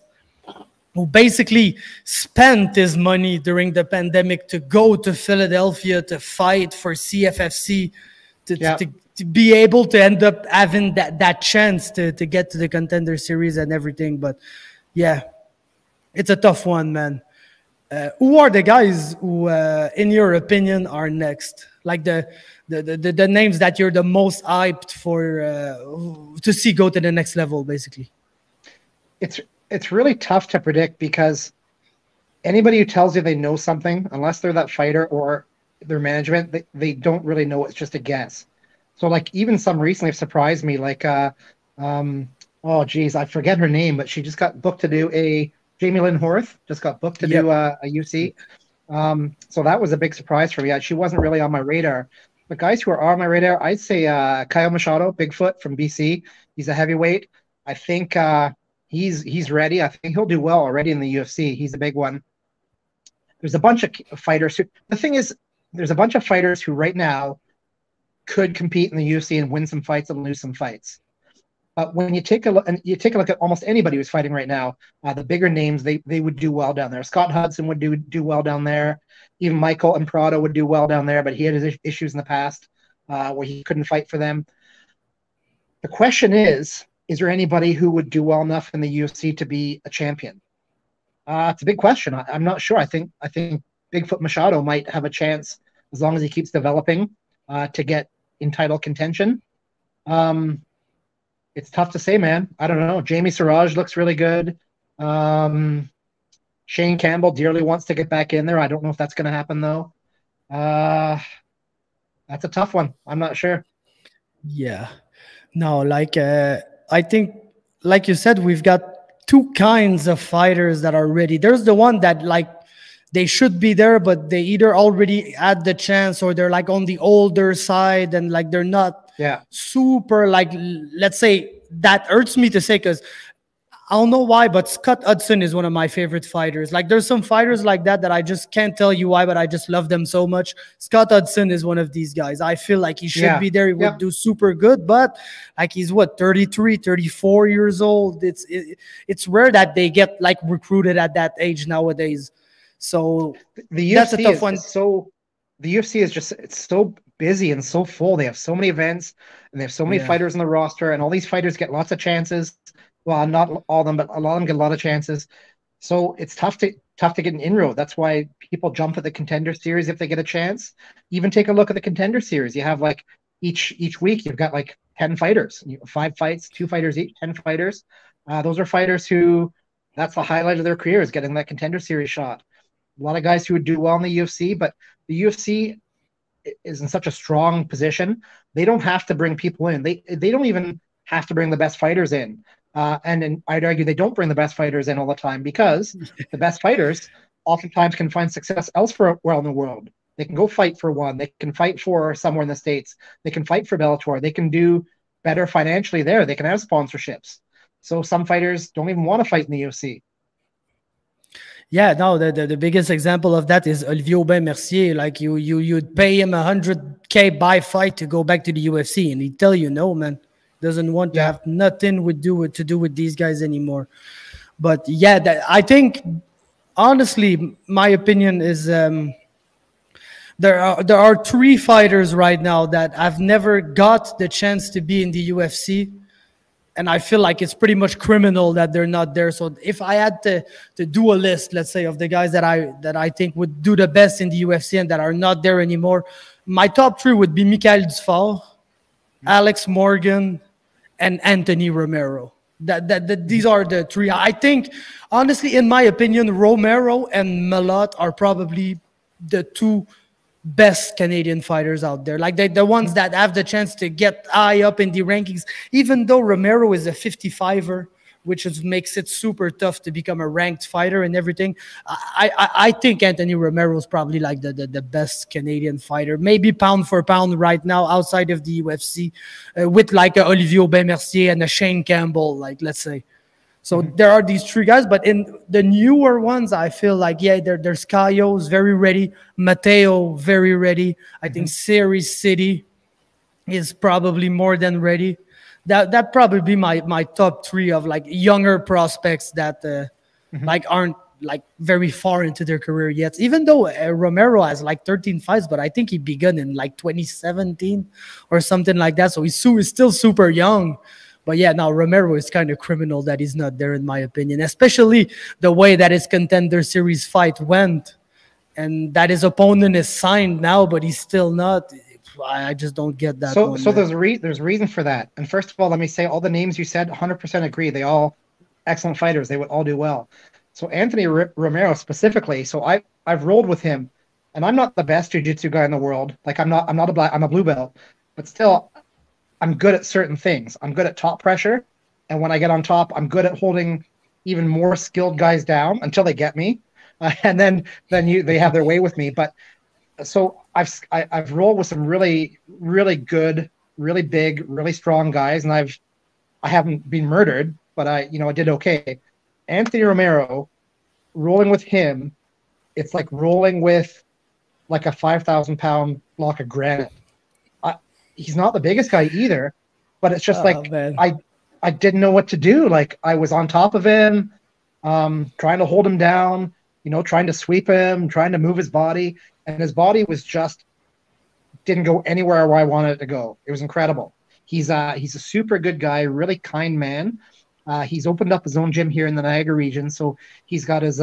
who basically spent his money during the pandemic to go to Philadelphia to fight for CFFC, to be able to end up having that chance to get to the Contender Series and everything. But yeah, it's a tough one, man. Who are the guys who, in your opinion, are next? Like the names that you're the most hyped for to see go to the next level, basically. It's really tough to predict, because anybody who tells you they know something, unless they're that fighter or their management, they don't really know. It's just a guess. So like, even some recently have surprised me, like oh geez, I forget her name, but she just got booked to do Jamie Lynn Horth just got booked to do a UC. So that was a big surprise for me. She wasn't really on my radar. The guys who are on my radar, I'd say Kyle Machado, Bigfoot from BC. He's a heavyweight. I think he's ready. I think he'll do well already in the UFC. He's a big one. There's a bunch of fighters who, the thing is, there's a bunch of fighters who right now could compete in the UFC and win some fights and lose some fights. But when you take a look, at almost anybody who's fighting right now, the bigger names, they would do well down there. Scott Hudson would do well down there. Even Michael Imprado would do well down there, but he had his issues in the past where he couldn't fight for them. The question is there anybody who would do well enough in the UFC to be a champion? It's a big question. I'm not sure. I think Bigfoot Machado might have a chance, as long as he keeps developing, to get in title contention. It's tough to say, man. I don't know. Jamie Siraj looks really good. Shane Campbell dearly wants to get back in there. I don't know if that's going to happen, though. That's a tough one. I'm not sure. Yeah. No, like I think, like you said, we've got two kinds of fighters that are ready. There's the one that, like, they should be there, but they either already had the chance or they're like on the older side and like they're not super, like, let's say that hurts me to say, because I don't know why, but Scott Hudson is one of my favorite fighters. Like, there's some fighters like that I just can't tell you why, but I just love them so much. Scott Hudson is one of these guys. I feel like he should be there. He would do super good, but like, he's what, 33, 34 years old. It's rare that they get like recruited at that age nowadays. So that's a tough one. So the UFC is just, it's so busy and so full. They have so many events and they have so many fighters on the roster, and all these fighters get lots of chances. Well, not all of them, but a lot of them get a lot of chances. So it's tough to get an inroad. That's why people jump at the Contender Series if they get a chance. Even take a look at the Contender Series. You have like each week you've got like 10 fighters, 5 fights, 2 fighters each, 10 fighters. Those are fighters who, that's the highlight of their career, is getting that Contender Series shot. A lot of guys who would do well in the UFC, but the UFC is in such a strong position. They don't have to bring people in. They don't even have to bring the best fighters in. And I'd argue they don't bring the best fighters in all the time, because the best fighters oftentimes can find success elsewhere in the world. They can go fight for one. They can fight for somewhere in the States. They can fight for Bellator. They can do better financially there. They can have sponsorships. So some fighters don't even want to fight in the UFC. Yeah, no, the biggest example of that is Olivier Aubin-Mercier. Like, you'd pay him $100K by fight to go back to the UFC, and he'd tell you, no, man. Doesn't want to have nothing to do with these guys anymore. But yeah, I think, honestly, my opinion is there are 3 fighters right now that I've never got the chance to be in the UFC, and I feel like it's pretty much criminal that they're not there. So if I had to do a list, let's say, of the guys that I think would do the best in the UFC and that are not there anymore, my top 3 would be Michael Dufort, Alex Morgan, and Anthony Romero. These are the 3. I think, honestly, in my opinion, Romero and Malott are probably the 2 best Canadian fighters out there. Like, the ones that have the chance to get high up in the rankings, even though Romero is a 55er, which makes it super tough to become a ranked fighter and everything. I think Anthony Romero is probably like the best Canadian fighter, maybe pound for pound right now outside of the UFC, with like a Olivier Aubin-Mercier and a Shane Campbell, like, let's say. So there are these 3 guys, but in the newer ones, I feel like, there's Caio's very ready, Mateo very ready. I think Series City is probably more than ready. That probably be my top 3 of like younger prospects that like aren't like very far into their career yet. Even though Romero has like 13 fights, but I think he began in like 2017 or something like that. So he's still super young. But yeah, now Romero is kind of criminal that he's not there, in my opinion, especially the way that his Contender Series fight went, and that his opponent is signed now, but he's still not. I just don't get that. So there's a reason for that. And first of all, let me say, all the names you said, 100% agree. They all excellent fighters. They would all do well. So Anthony Romero specifically. So I've rolled with him, and I'm not the best jiu-jitsu guy in the world. Like, I'm a blue belt, but still, I'm good at certain things. I'm good at top pressure, and when I get on top, I'm good at holding even more skilled guys down until they get me, and then they have their way with me. But so I've rolled with some really, really good, really big, really strong guys, and I haven't been murdered, but I did okay. Anthony Romero, rolling with him, it's like rolling with like a 5,000-pound block of granite. He's not the biggest guy either, but it's just I didn't know what to do. Like, I was on top of him, trying to hold him down, trying to sweep him, trying to move his body, and his body was just didn't go anywhere where I wanted it to go. It was incredible. He's a super good guy, really kind man. He's opened up his own gym here in the Niagara region, so he's got his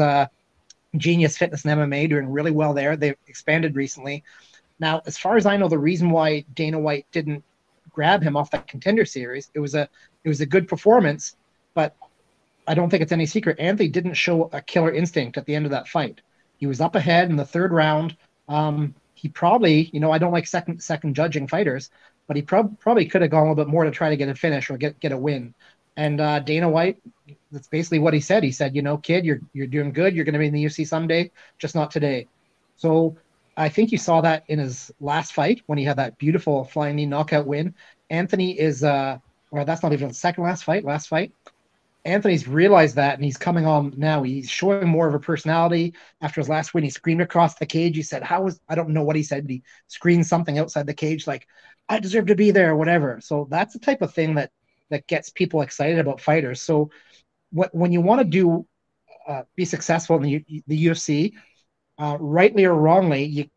Genius Fitness and MMA doing really well there. They've expanded recently. Now, as far as I know, the reason why Dana White didn't grab him off that Contender Series, it was a good performance, but I don't think it's any secret. Anthony didn't show a killer instinct at the end of that fight. He was up ahead in the 3rd round. He probably, I don't like second judging fighters, but he probably could have gone a little bit more to try to get a finish or get a win. And Dana White, that's basically what he said. He said, kid, you're doing good. You're going to be in the UFC someday, just not today. So I think you saw that in his last fight when he had that beautiful flying knee knockout win. Anthony is or that's not even the second last fight. Anthony's realized that, and he's coming on now. He's showing more of a personality. After his last win, he screamed across the cage. He said, I don't know what he said, but he screamed something outside the cage like, I deserve to be there, or whatever. So that's the type of thing that gets people excited about fighters. So when you want to be successful in the UFC, rightly or wrongly,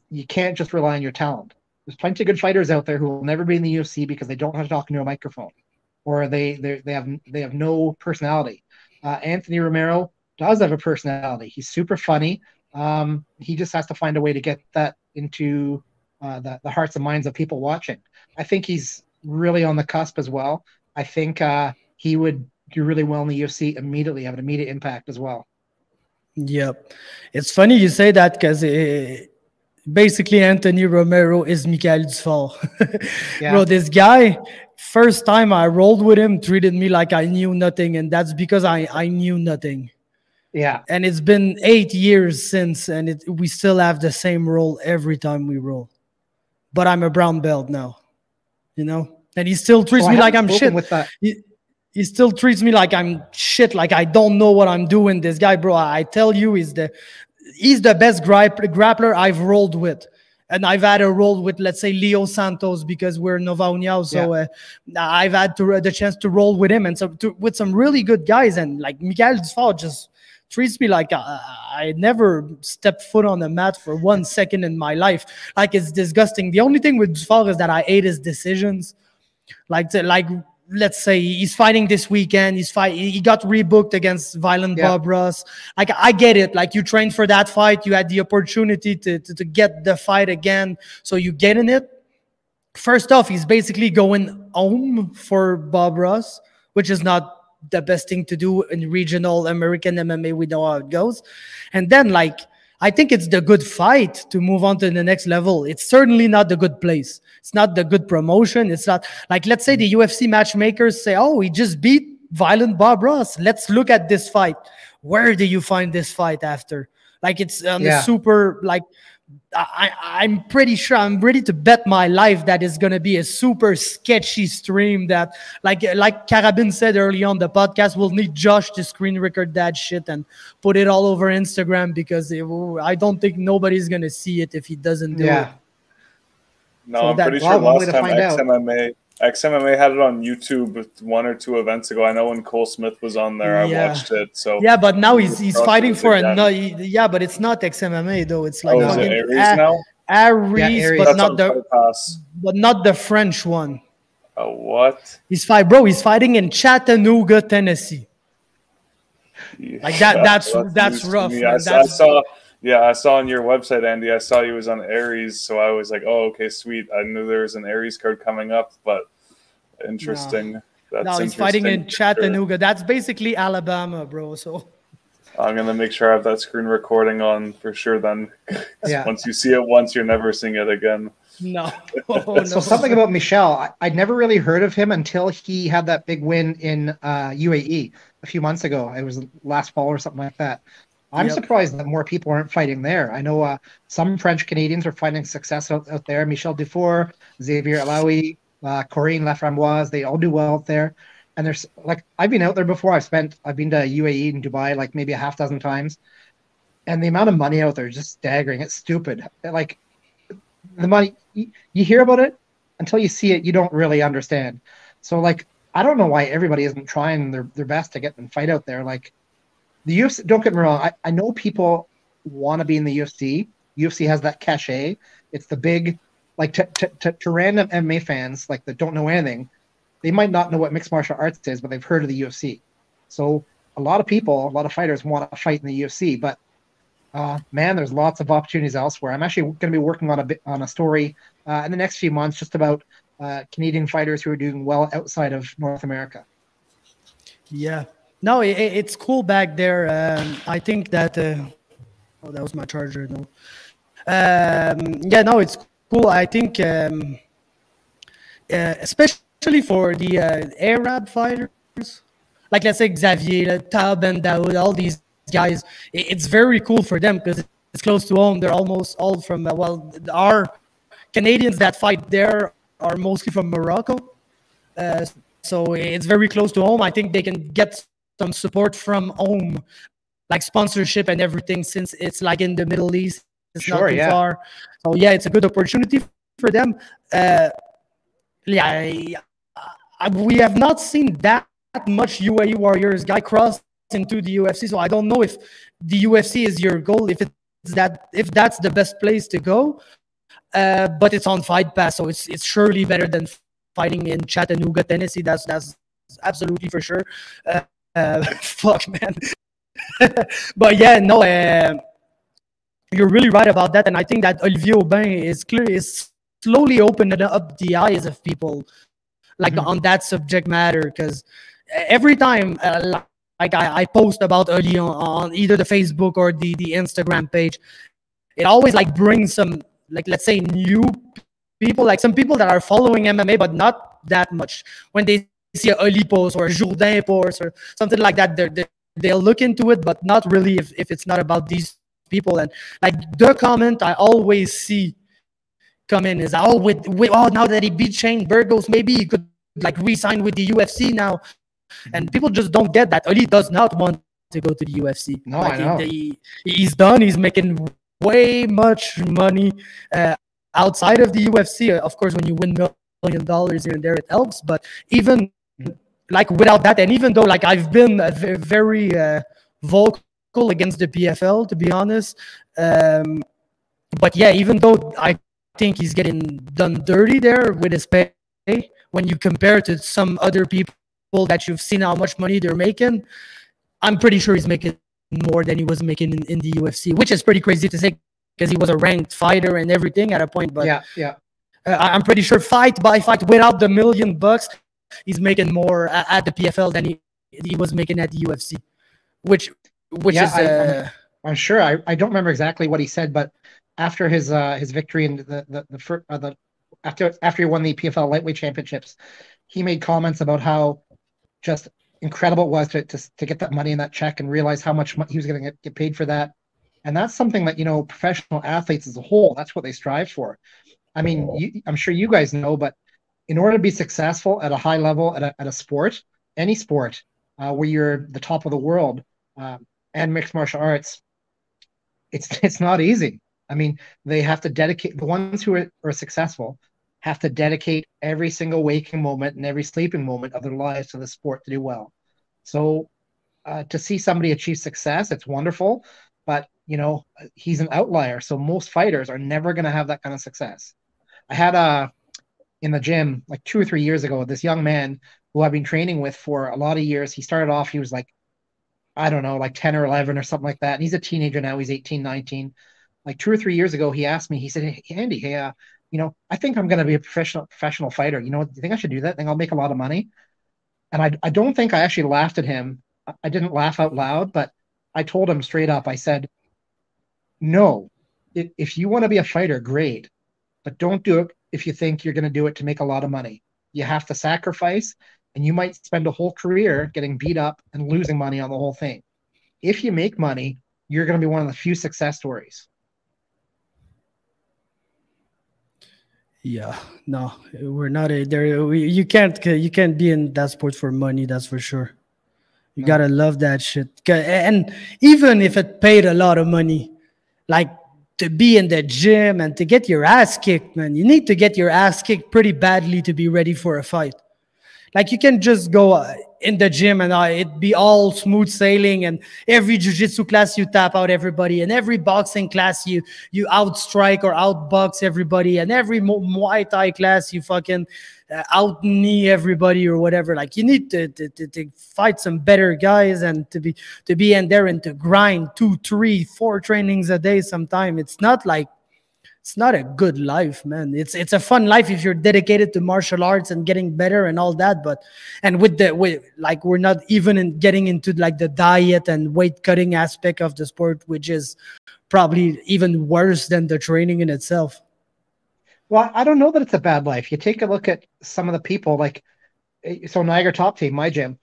you can't just rely on your talent. There's plenty of good fighters out there who will never be in the UFC because they don't know how to talk into a microphone, or they have no personality. Anthony Romero does have a personality. He's super funny. He just has to find a way to get that into the hearts and minds of people watching. I think he's really on the cusp as well. I think he would do really well in the UFC immediately, have an immediate impact as well. Yep. It's funny you say that because basically Anthony Romero is Michael Dufort. Yeah. Bro, this guy, first time I rolled with him, treated me like I knew nothing, and that's because I knew nothing. Yeah. And it's been 8 years since, and we still have the same role every time we roll. But I'm a brown belt now, and he still treats me like I'm shit. He still treats me like I'm shit, like I don't know what I'm doing. This guy, bro, I tell you, he's the best grappler I've rolled with. And I've had a roll with, let's say, Leo Santos because we're Nova União. So I've had the chance to roll with him and with some really good guys. And like Michael Dufort just treats me like I never stepped foot on the mat for 1 second in my life. Like, it's disgusting. The only thing with Dufort is that I hate his decisions. Let's say he's fighting this weekend. He got rebooked against Violent Bob Ross. Like, I get it. Like, you trained for that fight. You had the opportunity to get the fight again. So you get in it. First off, he's basically going home for Bob Ross, which is not the best thing to do in regional American MMA. We know how it goes. And then, like, I think it's the good fight to move on to the next level. It's certainly not the good place. It's not the good promotion. It's not like, let's say the UFC matchmakers say, oh, he just beat Violent Bob Ross. Let's look at this fight. Where do you find this fight after? Like, it's on the super, like, I'm pretty sure, I'm ready to bet my life that it's going to be a super sketchy stream that, like Carabin said early on the podcast, we'll need Josh to screen record that shit and put it all over Instagram because I don't think nobody's going to see it if he doesn't do it. No, so I'm pretty sure last time XMMA had it on YouTube 1 or 2 events ago. I know when Cole Smith was on there, I watched it. So yeah, but now he's fighting for another. Yeah, but it's not XMMA though. It's like is it Aries now? Aries, but not the French one. What? He's fighting in Chattanooga, Tennessee. Like that's rough. I saw on your website, Andy, I saw he was on Aries, so I was like, oh, okay, sweet. I knew there was an Aries card coming up, but interesting. No, he's fighting in Chattanooga. Sure. That's basically Alabama, bro. So I'm going to make sure I have that screen recording on for sure then. Once you see it once, you're never seeing it again. No. So something about Michel, I'd never really heard of him until he had that big win in UAE a few months ago. It was last fall or something like that. I'm surprised that more people aren't fighting there. I know some French Canadians are finding success out there. Michel Dufour, Xavier Alaoui, Corinne Laframboise, they all do well out there. And there's like, I've been out there before. I've been to UAE and Dubai like maybe a half dozen times. And the amount of money out there is just staggering. It's stupid. Like the money, you hear about it until you see it, you don't really understand. So like, I don't know why everybody isn't trying their best to get them fight out there. Like, the UFC, don't get me wrong, I know people want to be in the UFC. UFC has that cachet. It's the big, like to random MMA fans like that don't know anything, they might not know what mixed martial arts is, but they've heard of the UFC. So a lot of fighters want to fight in the UFC, but man, there's lots of opportunities elsewhere. I'm actually going to be working on a story in the next few months just about Canadian fighters who are doing well outside of North America. Yeah. No, it's cool back there. I think that that was my charger. No, it's cool. I think, especially for the Arab fighters, like let's say Xavier, Tab, and Daoud, all these guys. It's very cool for them because it's close to home. They're almost all from our Canadians that fight there are mostly from Morocco. so it's very close to home. I think they can get some support from home, like sponsorship and everything, since it's like in the Middle East. It's not too far. So yeah, it's a good opportunity for them. We have not seen that much UAE Warriors guy cross into the UFC, so I don't know if the UFC is your goal, if that's the best place to go. But it's on Fight Pass, so it's surely better than fighting in Chattanooga, Tennessee. That's absolutely for sure. Fuck, man. But yeah, no, you're really right about that, and I think that Olivier Aubin is slowly opening up the eyes of people, like on that subject matter, because every time I post about Oli on either the Facebook or the Instagram page, it always like brings some, like, let's say, new people, like some people that are following MMA but not that much. When they see a Oli post or a Jourdain post or something like that, they'll look into it, but not really if it's not about these people. And like the comment I always see come in is, now that he beat Shane Burgos, maybe he could like re-sign with the UFC now. And people just don't get that Oli does not want to go to the UFC. No, like, I know. He's done. He's making way much money outside of the UFC. Of course, when you win $1 million here and there, it helps. But even like without that, and even though like I've been very vocal against the PFL, to be honest, but yeah, even though I think he's getting done dirty there with his pay, when you compare to some other people that you've seen how much money they're making, I'm pretty sure he's making more than he was making in the UFC, which is pretty crazy to say because he was a ranked fighter and everything at a point. But yeah. I'm pretty sure fight by fight, without the $1 million, he's making more at the PFL than he was making at the UFC, which is I'm sure. I don't remember exactly what he said, but after his victory in after he won the PFL lightweight championships, he made comments about how just incredible it was to get that money in that check and realize how much he was going to get paid for that. And that's something that, professional athletes as a whole, that's what they strive for. I mean, I'm sure you guys know, but in order to be successful at a high level at a sport, any sport, where you're the top of the world, and mixed martial arts, it's not easy. I mean, they have to dedicate, the ones who are successful have to dedicate every single waking moment and every sleeping moment of their lives to the sport to do well. So to see somebody achieve success, it's wonderful, but he's an outlier. So most fighters are never going to have that kind of success. I had in the gym like 2 or 3 years ago, this young man who I've been training with for a lot of years. He started off, he was like, I don't know, like 10 or 11 or something like that. And he's a teenager now. He's 18, 19. Like 2 or 3 years ago, he asked me, he said, "Hey, Andy, hey, I think I'm going to be a professional fighter. Do you think I should do that? I think I'll make a lot of money." And I don't think I actually laughed at him. I didn't laugh out loud, but I told him straight up, I said, no, if you want to be a fighter, great, but don't do it if you think you're going to do it to make a lot of money. You have to sacrifice, and you might spend a whole career getting beat up and losing money on the whole thing. If you make money, you're going to be one of the few success stories. Yeah, no, we're not there. You can't be in that sport for money. That's for sure. You gotta love that shit. And even if it paid a lot of money, like to be in the gym and to get your ass kicked, man, you need to get your ass kicked pretty badly to be ready for a fight. Like you can just go in the gym and it'd be all smooth sailing, and every jiu-jitsu class you tap out everybody, and every boxing class you outstrike or outbox everybody, and every Muay Thai class you fucking out knee everybody or whatever. Like you need to fight some better guys and to be in there and to grind 2, 3, 4 trainings a day sometime. It's not a good life, man. It's a fun life if you're dedicated to martial arts and getting better and all that. But we're not even getting into like the diet and weight cutting aspect of the sport, which is probably even worse than the training in itself. Well, I don't know that it's a bad life. You take a look at some of the people, so Niagara Top Team, my gym,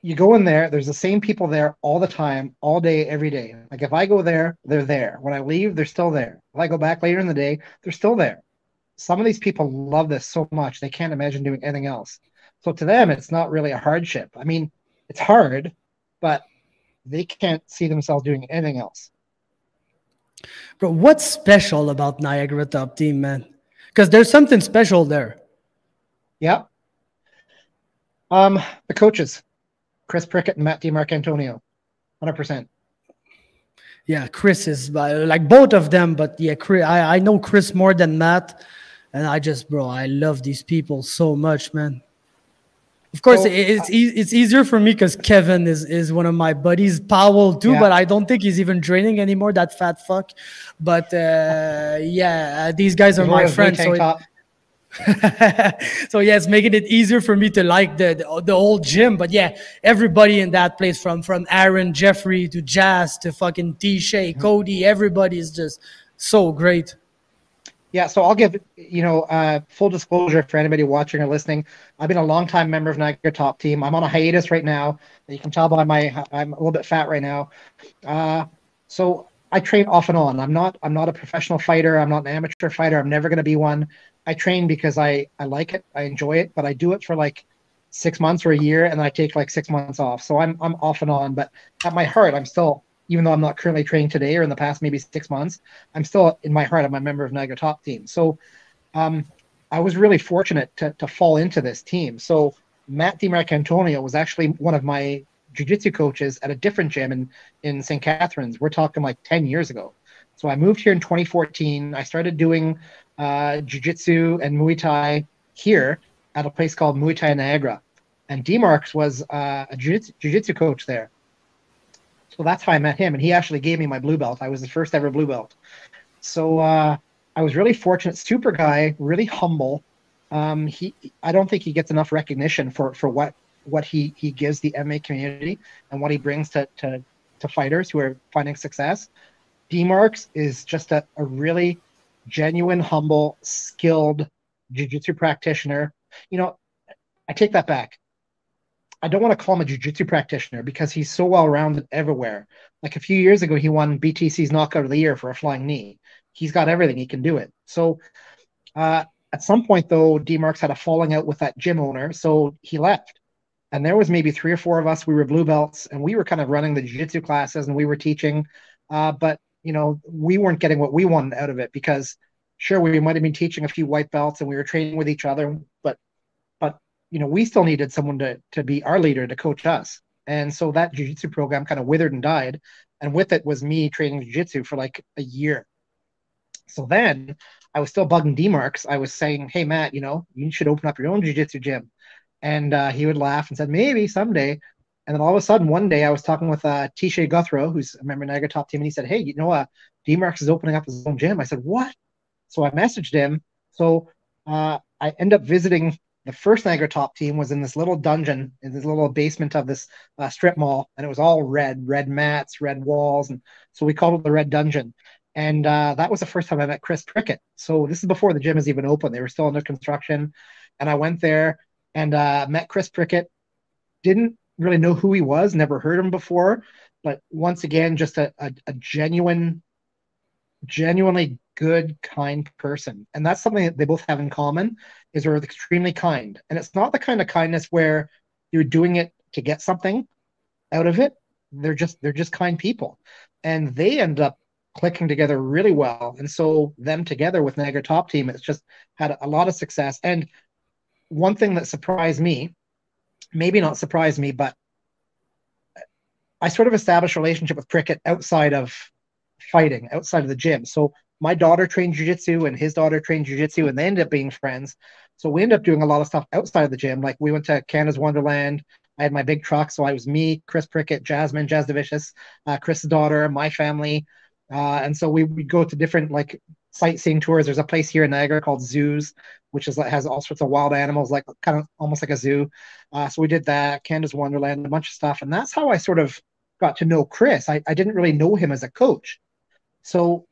you go in there, there's the same people there all the time, all day, every day. Like if I go there, they're there. When I leave, they're still there. If I go back later in the day, they're still there. Some of these people love this so much, they can't imagine doing anything else. So to them, it's not really a hardship. I mean, it's hard, but they can't see themselves doing anything else. Bro, what's special about Niagara Top Team, man? Because there's something special there. Yeah. The coaches, Chris Prickett and Matt DiMarcantonio, 100%. Yeah, Chris is like both of them, but yeah, I know Chris more than Matt, and I love these people so much, man. Of course, it's easier for me because Kevin is one of my buddies. Powell too, but I don't think he's even training anymore. That fat fuck. But these guys are my friends. So yeah, it's making it easier for me to like the old gym. But yeah, everybody in that place, from Aaron, Jeffrey to Jazz to fucking T-Shay, Cody, everybody is just so great. Yeah, so I'll give, full disclosure for anybody watching or listening. I've been a longtime member of Niagara Top Team. I'm on a hiatus right now. You can tell by I'm a little bit fat right now. So I train off and on. I'm not a professional fighter. I'm not an amateur fighter. I'm never going to be one. I train because I like it. I enjoy it, but I do it for like 6 months or a year, and then I take like 6 months off. So I'm off and on, but at my heart, I'm still, even though I'm not currently training today or in the past maybe 6 months, I'm still, in my heart, I'm a member of Niagara Top Team. So I was really fortunate to fall into this team. So Matt DiMarcantonio was actually one of my jiu-jitsu coaches at a different gym in St. Catharines. We're talking like 10 years ago. So I moved here in 2014. I started doing jiu-jitsu and Muay Thai here at a place called Muay Thai Niagara. And D-Marks was a jiu-jitsu coach there. So that's how I met him. And he actually gave me my blue belt. I was the first ever blue belt. So I was really fortunate. Super guy, really humble. I don't think he gets enough recognition for what he gives the MMA community and what he brings to fighters who are finding success. D-Marks is just a really genuine, humble, skilled jiu-jitsu practitioner. I take that back. I don't want to call him a jiu-jitsu practitioner because he's so well-rounded everywhere. Like a few years ago, he won BTC's Knockout of the Year for a flying knee. He's got everything. He can do it. So at some point, though, D-Marks had a falling out with that gym owner, so he left. And there was maybe 3 or 4 of us. We were blue belts, and we were kind of running the jiu-jitsu classes, and we were teaching. But we weren't getting what we wanted out of it because, sure, we might have been teaching a few white belts, and we were training with each other, but we still needed someone to be our leader, to coach us. And so that jiu-jitsu program kind of withered and died. And with it was me training jiu-jitsu for like a year. So then I was still bugging D-Marks. I was saying, hey, Matt, you should open up your own jiu-jitsu gym. And he would laugh and said, maybe someday. And then all of a sudden, one day I was talking with T-Shay Guthrow, who's a member of Niagara Top Team. And he said, hey, D-Marks is opening up his own gym. I said, what? So I messaged him. So I end up visiting. The first Niagara Top Team was in this little dungeon, in this little basement of this strip mall, and it was all red mats, red walls, and so we called it the Red Dungeon. And that was the first time I met Chris Prickett. So this is before the gym is even open. They were still under construction, and I went there and met Chris Prickett. Didn't really know who he was, never heard him before, but once again, just a genuinely good, kind person. And that's something that they both have in common, is they're extremely kind. And it's not the kind of kindness where you're doing it to get something out of it. They're just kind people. And they end up clicking together really well. And so them together with Niagara Top Team, it's just had a lot of success. And one thing that surprised me, maybe not surprised me, but I sort of established a relationship with Prickett outside of fighting, outside of the gym. So my daughter trained jiu-jitsu and his daughter trained jiu-jitsu, and they ended up being friends. So we ended up doing a lot of stuff outside of the gym. Like we went to Canada's Wonderland. I had my big truck. So I was me, Chris Prickett, Jazz Devicious, Chris's daughter, my family. And so we go to different like sightseeing tours. There's a place here in Niagara called Zoos, which has all sorts of wild animals, like kind of almost like a zoo. So we did that, Canada's Wonderland, a bunch of stuff. And that's how I sort of got to know Chris. I didn't really know him as a coach. So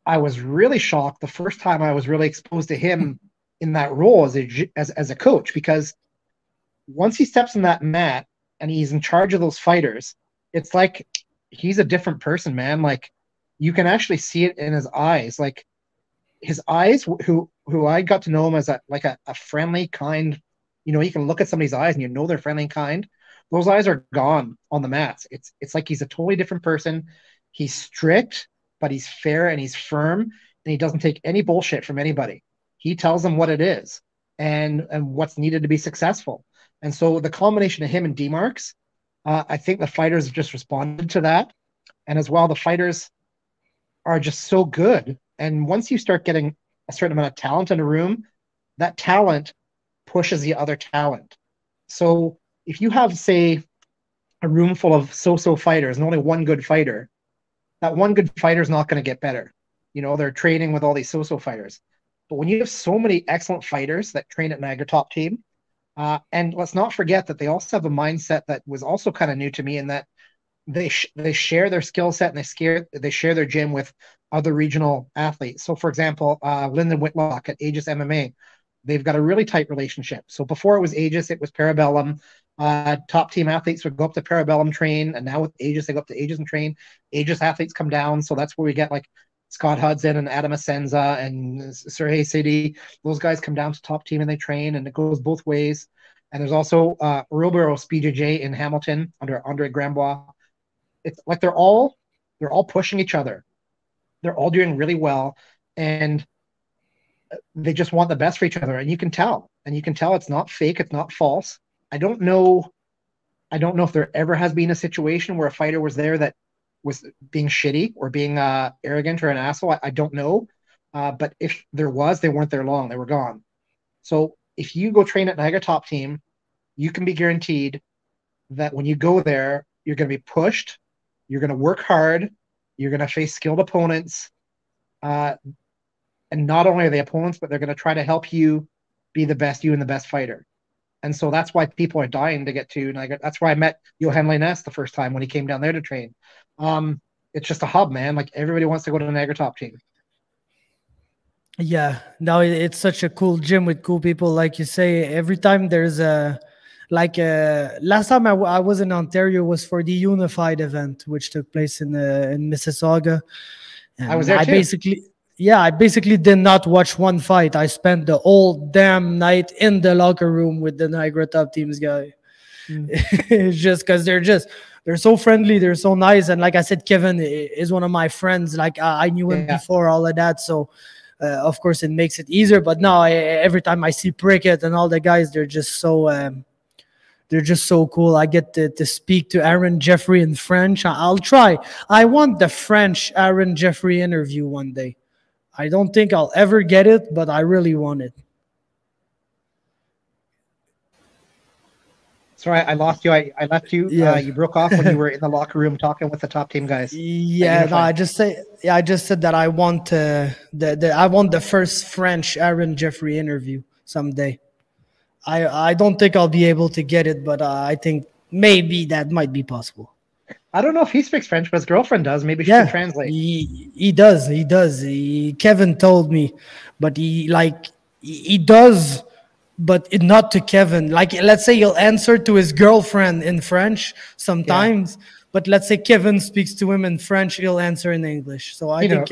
I was really shocked the first time I was really exposed to him in that role as a coach, because once he steps in that mat and he's in charge of those fighters, it's like he's a different person, man. Like you can actually see it in his eyes. Like his eyes, who I got to know him as a friendly, kind, You can look at somebody's eyes and they're friendly and kind. Those eyes are gone on the mats. It's like he's a totally different person. He's strict, but he's fair and he's firm, and he doesn't take any bullshit from anybody. He tells them what it is and what's needed to be successful. And so the combination of him and D-Marks, I think the fighters have just responded to that. And as well, the fighters are just so good. And once you start getting a certain amount of talent in a room, that talent pushes the other talent. So if you have, say, a room full of so-so fighters and only one good fighter, that one good fighter is not going to get better. They're training with all these so-so fighters. But when you have so many excellent fighters that train at Niagara Top Team, and let's not forget that they also have a mindset that was also kind of new to me, in that they share their skill set and they share their gym with other regional athletes. So, for example, Lyndon Whitlock at Aegis MMA, they've got a really tight relationship. So before it was Aegis, it was Parabellum. Top Team athletes would go up to Parabellum, train, and now with Aegis, they go up to Aegis and train. Aegis athletes come down, so that's where we get like Scott Hudson and Adam Asenza and Sergey Sidi. Those guys come down to Top Team and they train, and it goes both ways. And there's also Rilboro's BJJ in Hamilton under Andre Grambois. It's like they're all pushing each other. They're all doing really well, and they just want the best for each other. And you can tell. It's not fake. It's not false. I don't know if there ever has been a situation where a fighter was there that was being shitty or being arrogant or an asshole. I don't know. But if there was, they weren't there long. They were gone. So if you go train at Niagara Top Team, you can be guaranteed that when you go there, you're going to be pushed. You're going to work hard. You're going to face skilled opponents. And not only are they opponents, but they're going to try to help you be the best you and the best fighter. And so that's why people are dying to get to Niagara. That's why I met Johan Leines the first time when he came down there to train. It's just a hub, man. Like, everybody wants to go to the Niagara Top Team. Yeah, no, it's such a cool gym with cool people. Like you say, every time there's last time I was in Ontario was for the Unified event, which took place in Mississauga. And I was there too. I basically did not watch one fight. I spent the whole damn night in the locker room with the Niagara Top Teams guy. It's just because they're so friendly, they're so nice. And like I said, Kevin is one of my friends. Like, I knew him before all of that. So of course it makes it easier. But now every time I see Prickett and all the guys, they're just so cool. I get to speak to Aaron Jeffrey in French. I'll try. I want the French Aaron Jeffrey interview one day. I don't think I'll ever get it, but I really want it. Sorry, I lost you. I left you. Yeah. You broke off when you were in the locker room talking with the Top Team guys. Yeah, no, I just said that I want I want the first French Aaron Jeffrey interview someday. I don't think I'll be able to get it, but I think maybe that might be possible. I don't know if he speaks French, but his girlfriend does. Maybe she can translate. He does. Kevin told me, but he does, but not to Kevin. Like, let's say he'll answer to his girlfriend in French sometimes, but let's say Kevin speaks to him in French, he'll answer in English. So I think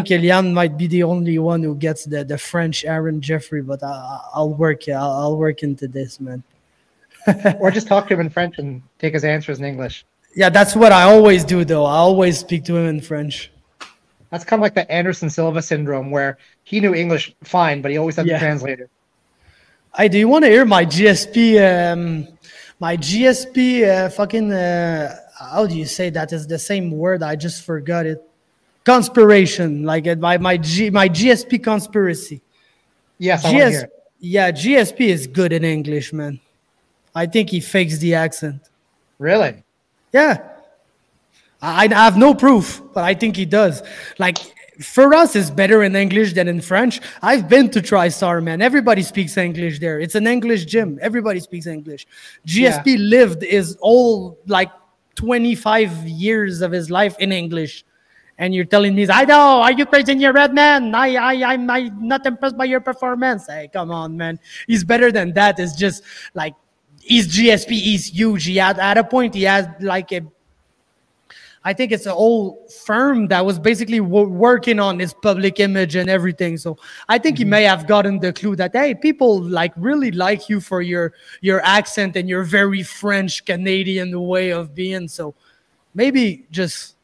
Eliane might be the only one who gets the French Aaron Jeffrey, but I'll work into this, man. Or just talk to him in French and take his answers in English. Yeah, that's what I always do, though. I always speak to him in French. That's kind of like the Anderson Silva syndrome, where he knew English fine, but he always had the translator. Hey, do you want to hear my GSP? How do you say that? Is the same word. I just forgot it. Conspiration, like my GSP conspiracy. Yes, I want to hear it. Yeah, GSP is good in English, man. I think he fakes the accent. Really? Yeah. I have no proof, but I think he does. Like, for us, it's better in English than in French. I've been to TriStar, man. Everybody speaks English there. It's an English gym. Everybody speaks English. GSP lived his whole, 25 years of his life in English. And you're telling me, I know, are you crazy in your head, man? I'm not impressed by your performance. Hey, come on, man. He's better than that. It's just, he's GSP. He's huge. At a point, he had, I think it's a whole firm that was basically working on his public image and everything. So I think he may have gotten the clue that, hey, people like really like you for your accent and your very French Canadian way of being. So maybe just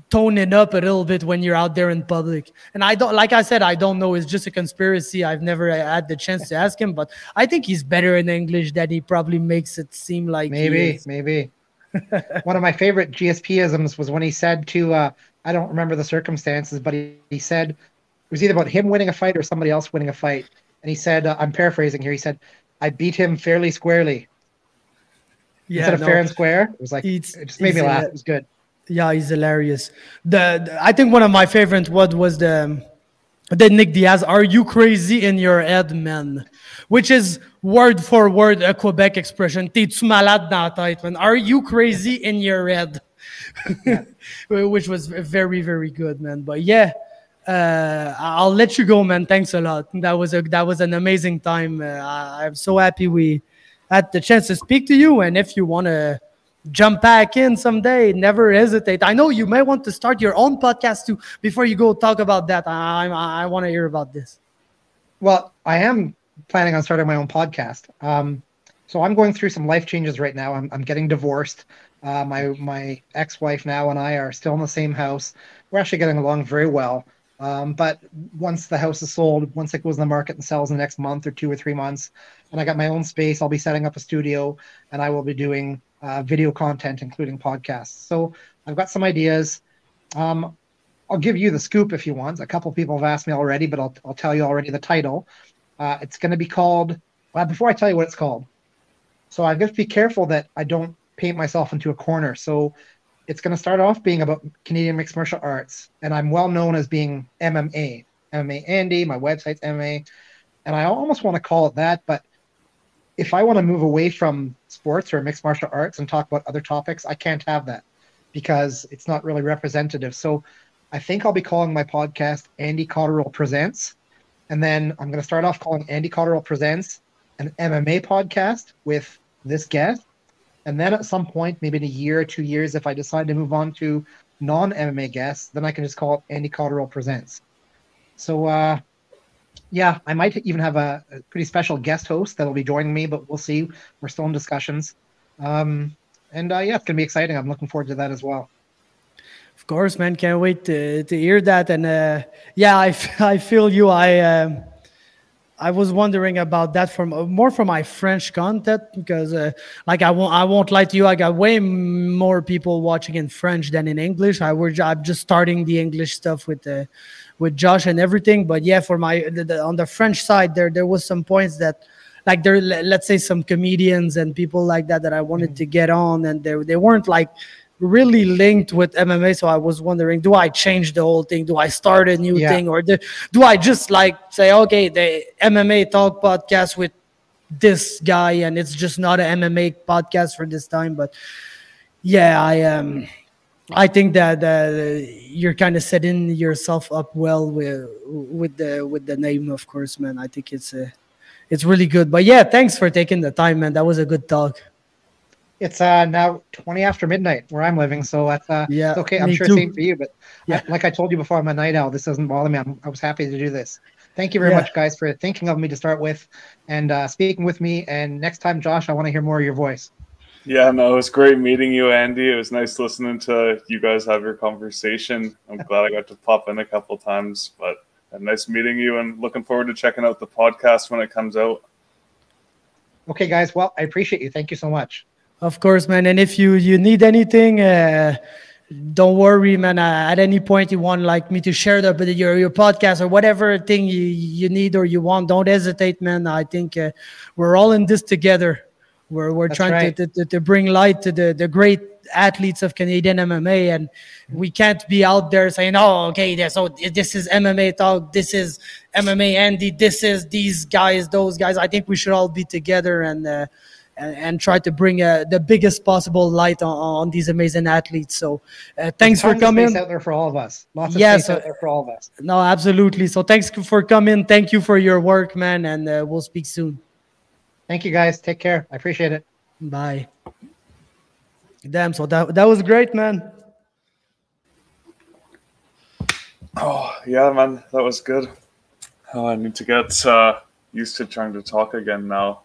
tone it up a little bit when you're out there in public. And I don't, like I said, I don't know. It's just a conspiracy. I've never had the chance to ask him, but I think he's better in English than he probably makes it seem like. Maybe. One of my favorite GSP-isms was when he said to, I don't remember the circumstances, but he said it was either about him winning a fight or somebody else winning a fight. And he said, I'm paraphrasing here, he said, I beat him fairly squarely. Yeah, instead of fair and square. It was like, it just made me laugh. It was good. Yeah, he's hilarious. I think one of my favorite was the Nick Diaz, "Are you crazy in your head, man?" Which is word for word a Quebec expression. T'es-tu malade dans la tête, man? Are you crazy in your head? Yeah. Which was very, very good, man. But yeah, I'll let you go, man. Thanks a lot. That was an amazing time. I'm so happy we had the chance to speak to you. And if you want to jump back in someday, never hesitate. I know you may want to start your own podcast too. Before you go talk about that, I want to hear about this. Well, I am planning on starting my own podcast. So I'm going through some life changes right now. I'm getting divorced. My ex-wife now and I are still in the same house. We're actually getting along very well. But once the house is sold, once it goes in the market and sells in the next month or 2 or 3 months, and I got my own space, I'll be setting up a studio and I will be doing video content, including podcasts. So I've got some ideas. I'll give you the scoop if you want. A couple of people have asked me already, but I'll tell you already the title. It's going to be called, well, before I tell you what it's called. So I've got to be careful that I don't paint myself into a corner. So it's going to start off being about Canadian mixed martial arts. And I'm well known as being MMA. MMA Andy, my website's MMA. And I almost want to call it that, but if I want to move away from sports or mixed martial arts and talk about other topics, I can't have that because it's not really representative. So I think I'll be calling my podcast Andy Cotterill Presents. And then I'm going to start off calling Andy Cotterill Presents an MMA podcast with this guest. And then at some point, maybe in a year or 2 years, if I decide to move on to non-MMA guests, then I can just call it Andy Cotterill Presents. So, yeah, I might even have a pretty special guest host that'll be joining me, but we'll see. We're still in discussions. Yeah, it's going to be exciting. I'm looking forward to that as well. Of course, man. Can't wait to hear that. And yeah, I feel you. I was wondering about that more from my French content because, like, I won't lie to you. I got way more people watching in French than in English. I'm just starting the English stuff with Josh and everything. But yeah, for on the French side, there was some points that, like, let's say some comedians and people like that I wanted to get on, and they weren't like really linked with MMA. So I was wondering, do I change the whole thing? Do I start a new thing, or do I just like say, okay, the MMA talk podcast with this guy, and it's just not an MMA podcast for this time? But yeah, I think that you're kind of setting yourself up well with the name, of course, man. I think it's really good. But yeah, thanks for taking the time, man. That was a good talk. It's now 20 after midnight where I'm living, so that's it's okay. I'm sure same for you, but yeah. Like I told you before, I'm a night owl. This doesn't bother me. I was happy to do this. Thank you very much, guys, for thinking of me to start with and speaking with me. And next time, Josh, I want to hear more of your voice. Yeah, no, it was great meeting you, Andy. It was nice listening to you guys have your conversation. I'm glad I got to pop in a couple times, but nice meeting you and looking forward to checking out the podcast when it comes out. Okay, guys. Well, I appreciate you. Thank you so much. Of course, man. And if you need anything, don't worry, man. At any point you want like me to share your podcast or whatever thing you need or you want, don't hesitate, man. I think we're all in this together. We're trying to bring light to the great athletes of Canadian MMA, and we can't be out there saying, oh, okay, this is MMA talk, this is MMA Andy, this is these guys, those guys. I think we should all be together and try to bring the biggest possible light on these amazing athletes. So thanks for coming. Space out there for all of us. Lots of space out there for all of us. No, absolutely. So thanks for coming. Thank you for your work, man, and we'll speak soon. Thank you, guys. Take care. I appreciate it. Bye. Damn, so that was great, man. Oh, yeah, man, that was good. Oh, I need to get used to trying to talk again now.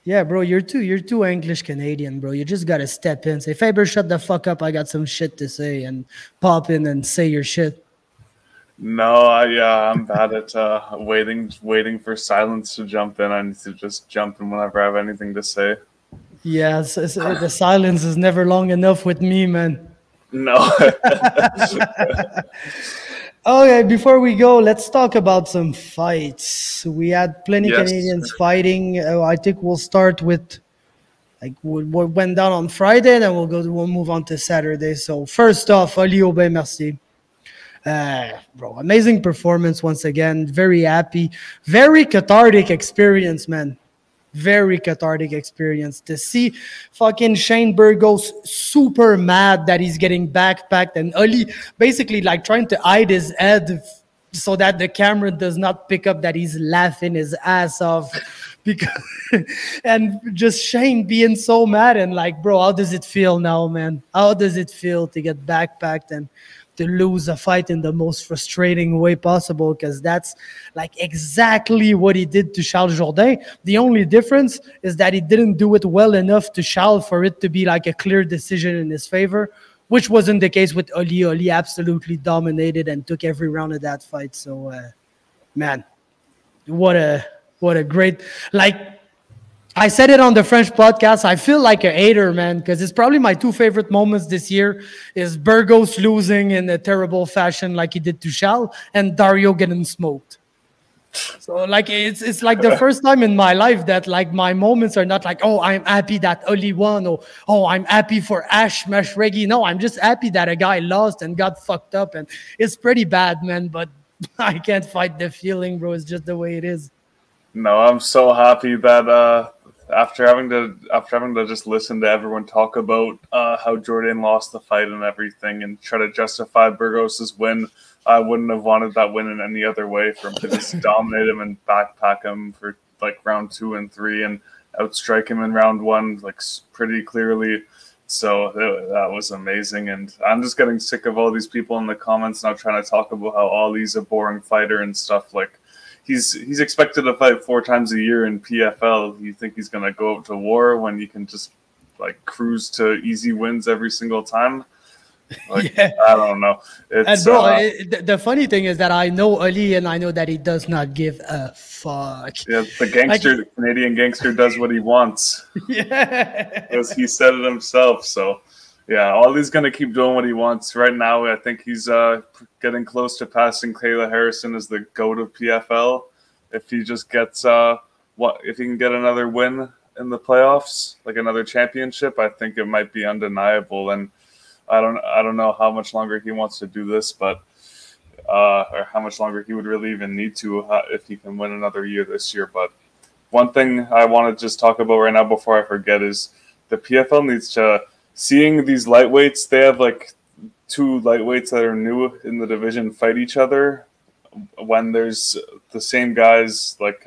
Yeah, bro, you're too English Canadian, bro. You just gotta step in, say, Faber, shut the fuck up. I got some shit to say, and pop in and say your shit. No, I'm bad at waiting for silence to jump in. I need to just jump in whenever I have anything to say. Yes, the silence is never long enough with me, man. No. Okay, before we go, let's talk about some fights. We had plenty Yes. Canadians fighting. I think we'll start with like what went down on Friday, then we'll move on to Saturday. So first off, Ali Aubin, merci. Bro, amazing performance once again. Very happy. Very cathartic experience, man. Very cathartic experience to see fucking Shane Burgos super mad that he's getting backpacked and Ali basically like trying to hide his head so that the camera does not pick up that he's laughing his ass off because and just Shane being so mad and like, bro, how does it feel now, man? How does it feel to get backpacked and to lose a fight in the most frustrating way possible? Because that's like exactly what he did to Charles Jourdain. The only difference is that he didn't do it well enough to Charles for it to be like a clear decision in his favor, which wasn't the case with Ali. Ali absolutely dominated and took every round of that fight. So, man, what a great, like, I said it on the French podcast. I feel like a hater, man, because it's probably my two favorite moments this year is Burgos losing in a terrible fashion like he did to Charles and Dario getting smoked. So like it's like the first time in my life that like my moments are not like, oh, I'm happy that Ali won, or oh, I'm happy for Ash Mashregi. No, I'm just happy that a guy lost and got fucked up, and it's pretty bad, man. But I can't fight the feeling, bro. It's just the way it is. No, I'm so happy that after having to just listen to everyone talk about how Jourdain lost the fight and everything and try to justify Burgos's win, I wouldn't have wanted that win in any other way for him to just dominate him and backpack him for like round 2 and 3 and outstrike him in round 1 like pretty clearly. So that was amazing, and I'm just getting sick of all these people in the comments now trying to talk about how Ali's a boring fighter and stuff. Like he's expected to fight 4 times a year in PFL. You think he's gonna go out to war when you can just like cruise to easy wins every single time? Like, yeah. I don't know. And bro, the funny thing is that I know Ali and I know that he does not give a fuck. Yeah, the gangster, the Canadian gangster does what he wants. Yeah. As he said it himself. So, yeah, Ali's going to keep doing what he wants. Right now, I think he's getting close to passing Kayla Harrison as the GOAT of PFL. If he just gets, if he can get another win in the playoffs, like another championship, I think it might be undeniable. And I don't know how much longer he wants to do this, but or how much longer he would really even need to if he can win another year this year. But one thing I want to just talk about right now before I forget is the PFL needs to, seeing these lightweights, they have like 2 lightweights that are new in the division fight each other when there's the same guys like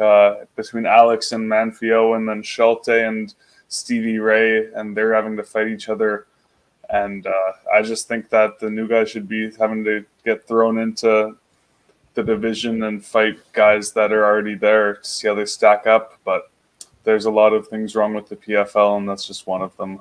between Alex and Manfio and then Schulte and Stevie Ray, and they're having to fight each other. And I just think that the new guys should be having to get thrown into the division and fight guys that are already there to see how they stack up. But there's a lot of things wrong with the PFL, and that's just one of them.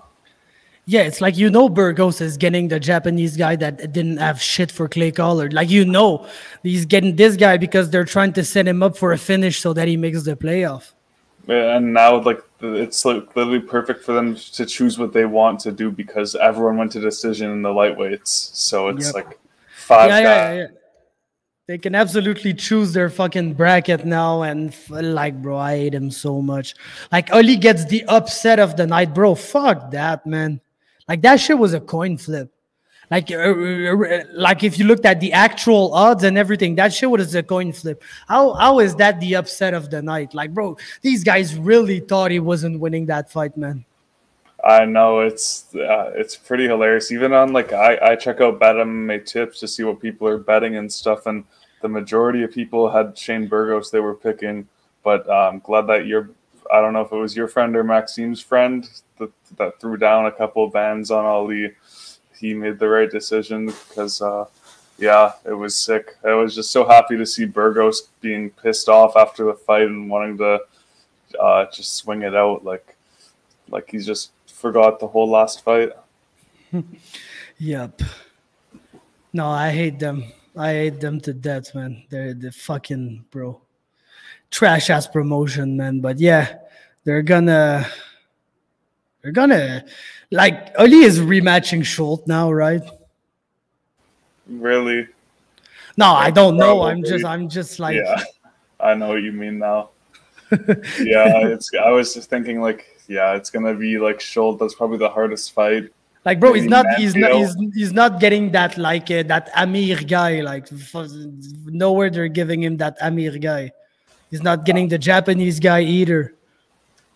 Yeah, it's like, Burgos is getting the Japanese guy that didn't have shit for Clay Collard. Like, he's getting this guy because they're trying to set him up for a finish so that he makes the playoff. And now, like, it's like literally perfect for them to choose what they want to do because everyone went to decision in the lightweights. So it's like 5 guys. Yeah. They can absolutely choose their fucking bracket now. And like, bro, I hate him so much. Like, Ali gets the upset of the night, bro. Fuck that, man. Like, that shit was a coin flip. Like if you looked at the actual odds and everything, that shit was a coin flip. How is that the upset of the night? Like, bro, these guys really thought he wasn't winning that fight, man. I know, it's pretty hilarious. Even on like I check out Bet MMA tips to see what people are betting and stuff, and the majority of people had Shane Burgos they were picking. But I'm glad that I don't know if it was your friend or Maxime's friend that threw down a couple of bans on Ali. He made the right decision because Yeah, it was sick. I was just so happy to see Burgos being pissed off after the fight and wanting to just swing it out like he just forgot the whole last fight. Yep. No, I hate them. I hate them to death, man. They're the fucking bro. Trash ass promotion, man. But yeah, they're gonna like Ali is rematching Schultz now, right? Really? No, I don't know. Probably. I'm just like Yeah, I know what you mean now. Yeah, I was just thinking like, yeah, it's gonna be like Schultz. That's probably the hardest fight. Like, bro, Maybe Manfield. he's not getting that like that Amir guy. Like, nowhere they're giving him that Amir guy. He's not getting the Japanese guy either.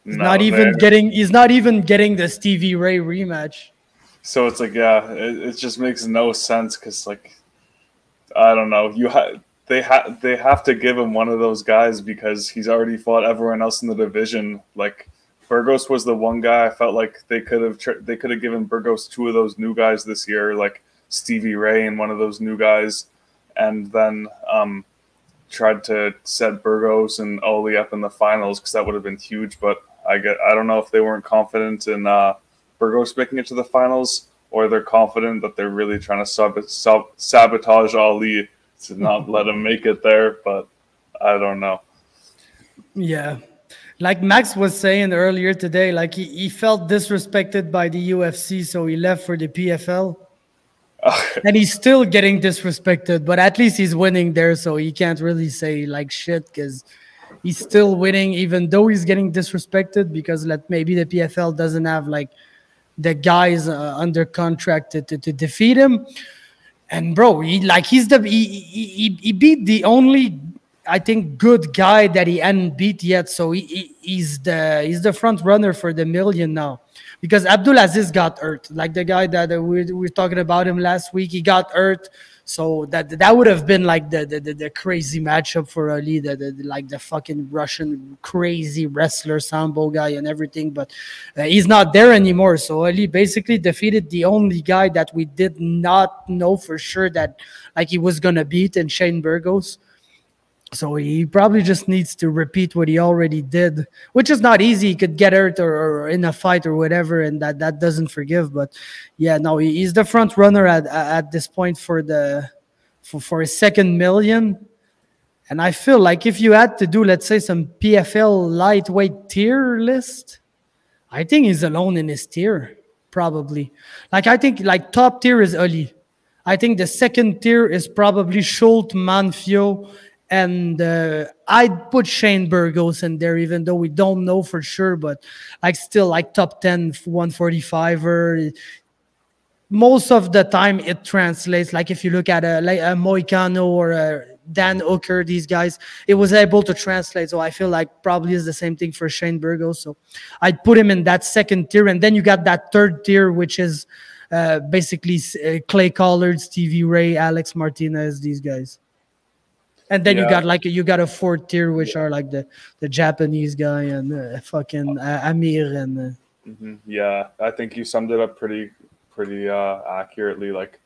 He's not even getting the Stevie Ray rematch. So it's like, yeah, it just makes no sense because like, I don't know, they have to give him one of those guys because he's already fought everyone else in the division. Like, Burgos was the one guy I felt like they could have given Burgos two of those new guys this year, like Stevie Ray and one of those new guys, and then tried to set Burgos and Oli up in the finals because that would have been huge. But I don't know if they weren't confident in Burgos making it to the finals, or they're confident that they're really trying to sabotage Ali to not let him make it there. But I don't know. Yeah. Like Max was saying earlier today, like he felt disrespected by the UFC, so he left for the PFL. And he's still getting disrespected, but at least he's winning there, so he can't really say like shit because he's still winning, even though he's getting disrespected because maybe the PFL doesn't have like the guys under contract to defeat him. And bro, he beat the only, I think, good guy that he hadn't beat yet. So he's the front runner for the million now, because Abdulaziz got hurt. Like the guy that we were talking about him last week, he got hurt. So that would have been like the crazy matchup for Ali, like the fucking Russian crazy wrestler Sambo guy and everything. But he's not there anymore. So Ali basically defeated the only guy that we did not know for sure that like he was gonna beat, in Shane Burgos. So he probably just needs to repeat what he already did, which is not easy. He could get hurt or in a fight or whatever, and that doesn't forgive. But yeah, no, he's the front runner at this point for his second million. And I feel like if you had to do, let's say, some PFL lightweight tier list, I think he's alone in his tier, probably. Like, I think like top tier is Ali. I think the second tier is probably Schultz, Manfio. And I'd put Shane Burgos in there, even though we don't know for sure, but like still like top 10 145er. Most of the time it translates. Like if you look at a Moicano or a Dan Hooker, these guys, it was able to translate. So I feel like probably is the same thing for Shane Burgos. So I'd put him in that second tier. And then you got that third tier, which is basically Clay Collard, Stevie Ray, Alex Martinez, these guys. And then you got a fourth tier, which are like the Japanese guy and fucking Amir and. Yeah, I think you summed it up pretty accurately. Like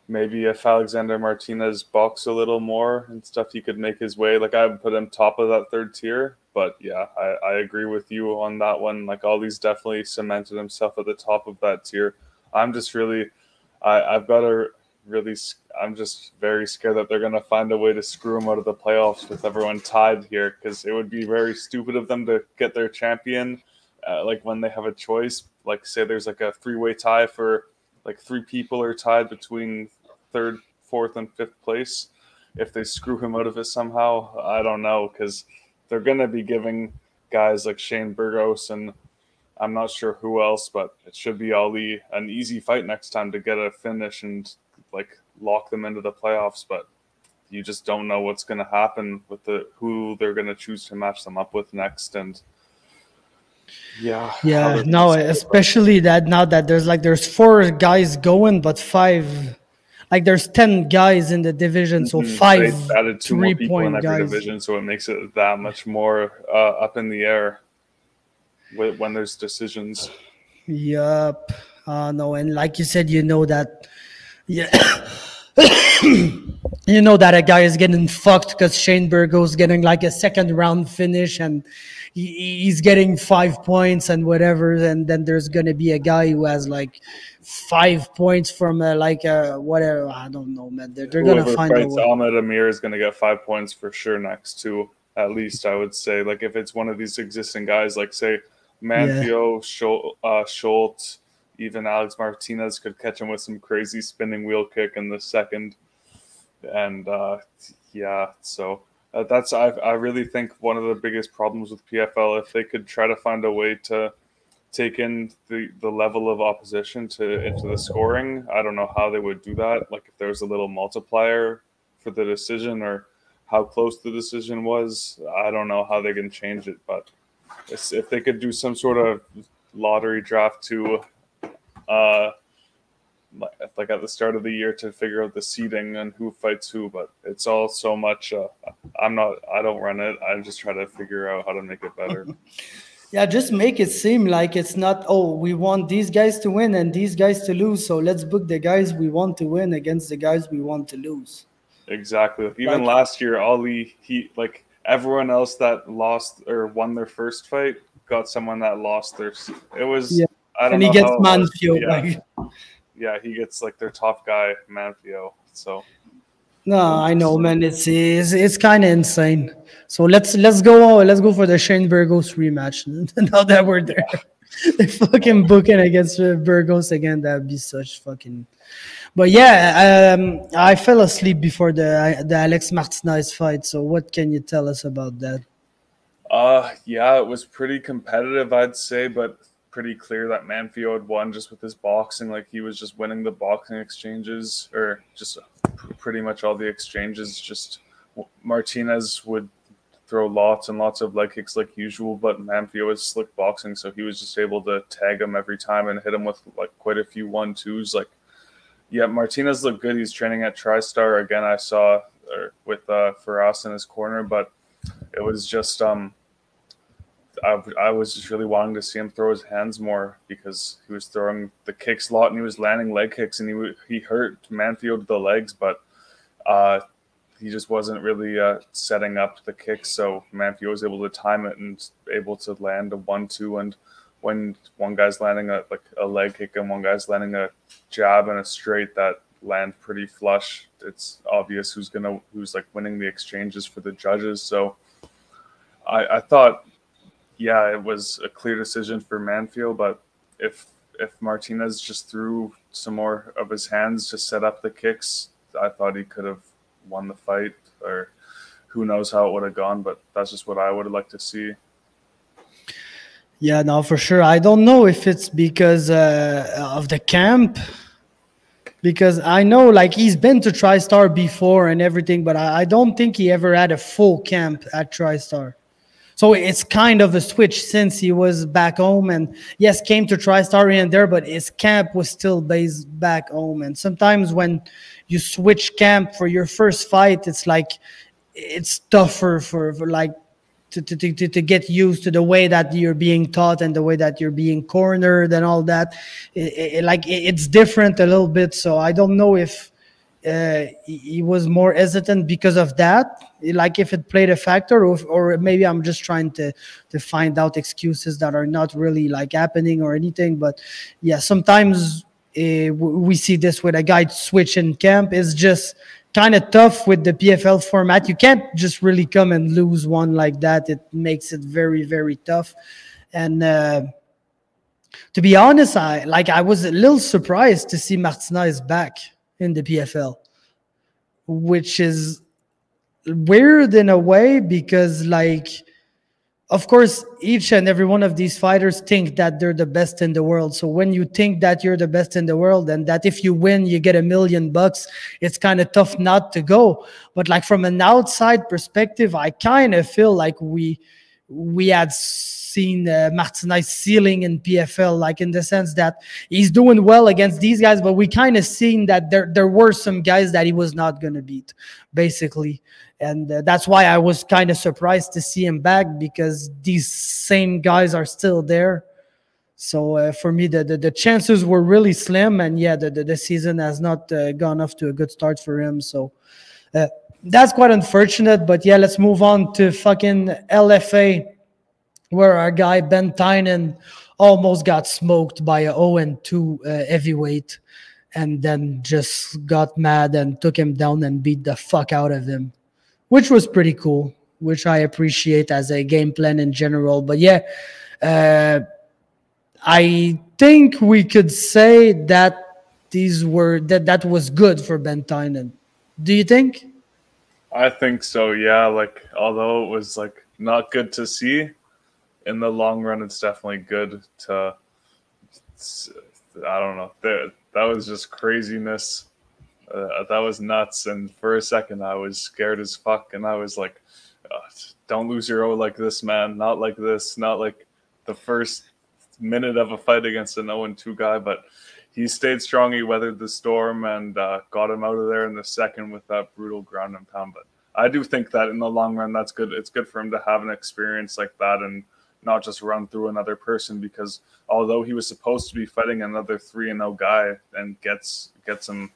maybe if Alexander Martinez boxed a little more and stuff, he could make his way. Like I would put him top of that third tier. But yeah, I agree with you on that one. Like Ali's definitely cemented himself at the top of that tier. I'm just really, I'm just very scared that they're going to find a way to screw him out of the playoffs with everyone tied here, because it would be very stupid of them to get their champion like when they have a choice. Like say there's like a three-way tie for like three people are tied between third, fourth, and fifth place. If they screw him out of it somehow, I don't know, because they're going to be giving guys like Shane Burgos and I'm not sure who else, but it should be Ali an easy fight next time to get a finish and like lock them into the playoffs. But you just don't know what's going to happen with who they're going to choose to match them up with next. And no, especially that now that there's 4 guys going, but 5, like there's 10 guys in the division, so 5 they added 2 more people in every guys. division, so it makes it that much more up in the air when there's decisions. Yup. No, and like you said, you know that you know that a guy is getting fucked because Shane Burgo's getting like a second round finish and he's getting 5 points and whatever, and then there's gonna be a guy who has like 5 points from whatever. I don't know, man. They're gonna find a fights way. Ahmed Amir is gonna get 5 points for sure next to, at least I would say. Like if it's one of these existing guys, like say Manfio, Schultz, even Alex Martinez could catch him with some crazy spinning wheel kick in the second. And so that's I really think one of the biggest problems with PFL, if they could try to find a way to take in the level of opposition into the scoring. I don't know how they would do that. Like if there was a little multiplier for the decision or how close the decision was, I don't know how they can change it. But if they could do some sort of lottery draft to like at the start of the year to figure out the seeding and who fights who, but it's all so much. I don't run it. I just try to figure out how to make it better. Yeah, just make it seem like it's not, oh, we want these guys to win and these guys to lose, so let's book the guys we want to win against the guys we want to lose. Exactly. Even last year, Ali, like everyone else that lost or won their first fight got someone that lost their. It was. Yeah. I don't know. And he gets Manfio. Yeah, he gets like their top guy, Manfio. So. No, I know, man. It's kind of insane. So let's go for the Shane Burgos rematch. Now that we're there, they fucking booking against Burgos again. That'd be such fucking. But yeah, I fell asleep before the Alex Martinez fight. So what can you tell us about that? Yeah, it was pretty competitive, I'd say, but pretty clear that Manfio had won just with his boxing. Like he was just winning the boxing exchanges, or just pretty much all the exchanges. Just Martinez would throw lots and lots of leg kicks like usual, but Manfio is slick boxing, so he was just able to tag him every time and hit him with like quite a few 1-2s. Like, yeah, Martinez looked good. He's training at TriStar again. I saw with Faraz in his corner, but it was just I was just really wanting to see him throw his hands more, because he was throwing the kicks a lot and he was landing leg kicks, and he hurt Manfio to the legs, but he just wasn't really setting up the kicks. So Manfio was able to time it and able to land a 1-2. And when one guy's landing a leg kick and one guy's landing a jab and a straight that land pretty flush, it's obvious who's like winning the exchanges for the judges. So I thought, yeah, it was a clear decision for Manfio, but if Martinez just threw some more of his hands to set up the kicks, I thought he could have won the fight, or who knows how it would have gone, but that's just what I would have liked to see. Yeah, no, for sure. I don't know if it's because of the camp, because I know like he's been to TriStar before and everything, but I don't think he ever had a full camp at TriStar. So it's kind of a switch since he was back home, and yes, came to TriStar and there, but his camp was still based back home. And sometimes when you switch camp for your first fight, it's like it's tougher for like to get used to the way that you're being taught and the way that you're being cornered and all that. It's different a little bit. So I don't know if he was more hesitant because of that, like if it played a factor, or maybe I'm just trying to find out excuses that are not really like happening or anything. But yeah, sometimes we see this with a guy switch in camp. It's just kind of tough with the PFL format. You can't just really come and lose one like that. It makes it very, very tough. And to be honest, I was a little surprised to see Martinez back in the PFL, which is weird in a way, because like, of course, each and every one of these fighters think that they're the best in the world. So when you think that you're the best in the world and that if you win, you get $1 million, it's kind of tough not to go. But like from an outside perspective, I kind of feel like we had seen Martinez ceiling in PFL, like in the sense that he's doing well against these guys, but we kind of seen that there were some guys that he was not going to beat, basically. And that's why I was kind of surprised to see him back, because these same guys are still there. So for me, the chances were really slim, and yeah, the season has not gone off to a good start for him. So that's quite unfortunate. But yeah, let's move on to fucking LFA, where our guy Ben Tynan almost got smoked by a 0-2 heavyweight, and then just got mad and took him down and beat the fuck out of him, which was pretty cool, which I appreciate as a game plan in general. But yeah, I think we could say that that was good for Ben Tynan. Do you think? I think so, yeah. Like, although it was like not good to see, in the long run, it's definitely good to. I don't know. That was just craziness. That was nuts. And for a second, I was scared as fuck. And I was like, "Don't lose your O like this, man. Not like this. Not like the first minute of a fight against an 0-2 guy." But he stayed strong. He weathered the storm and got him out of there in the second with that brutal ground and pound. But I do think that in the long run, that's good. It's good for him to have an experience like that and not just run through another person, because although he was supposed to be fighting another 3-0 guy and gets him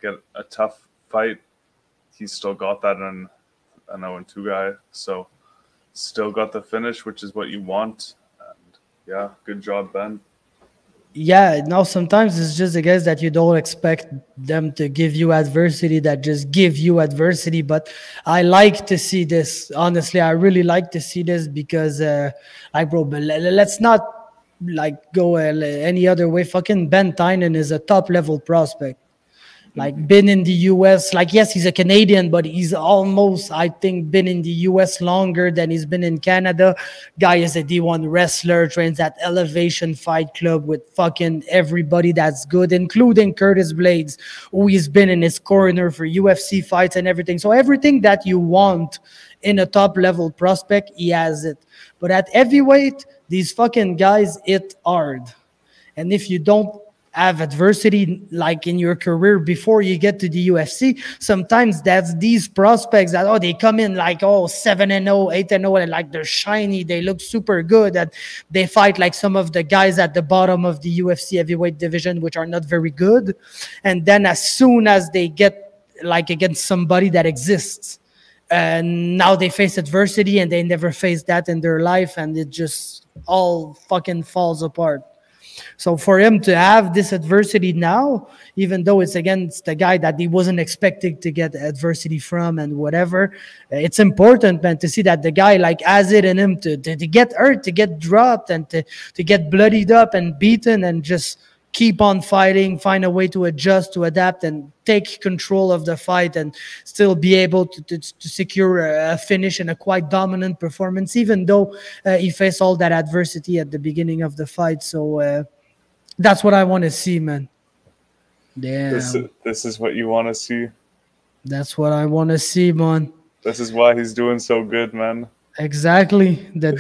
get a tough fight, he still got that in an 0-2 guy. So still got the finish, which is what you want. And yeah, good job, Ben. Yeah, no, sometimes it's just the guys that you don't expect them to give you adversity that just give you adversity. But I like to see this. Honestly, I really like to see this because, like, bro, but let's not like go any other way. Fucking Ben Tynan is a top level prospect. Like, been in the US, like, yes, he's a Canadian, but he's almost, I think, been in the US longer than he's been in Canada. Guy is a D1 wrestler, trains at Elevation Fight Club with fucking everybody that's good, including Curtis Blades, who he's been in his corner for UFC fights and everything. So everything that you want in a top level prospect, he has it. But at heavyweight, these fucking guys hit hard. And if you don't have adversity like in your career before you get to the UFC, sometimes that's these prospects that they come in like 7-0, 8-0, and like they're shiny, they look super good, and they fight like some of the guys at the bottom of the UFC heavyweight division, which are not very good. And then as soon as they get like against somebody that exists, and now they face adversity and they never faced that in their life, and it just all fucking falls apart. So for him to have this adversity now, even though it's against the guy that he wasn't expecting to get adversity from and whatever, it's important, man, to see that the guy like has it in him to get hurt, to get dropped, and to get bloodied up and beaten, and just keep on fighting, find a way to adjust, to adapt, and take control of the fight, and still be able to secure a finish and a quite dominant performance, even though he faced all that adversity at the beginning of the fight. So that's what I want to see, man. Damn. This is what you want to see. That's what I want to see, man. This is why he's doing so good, man. Exactly. The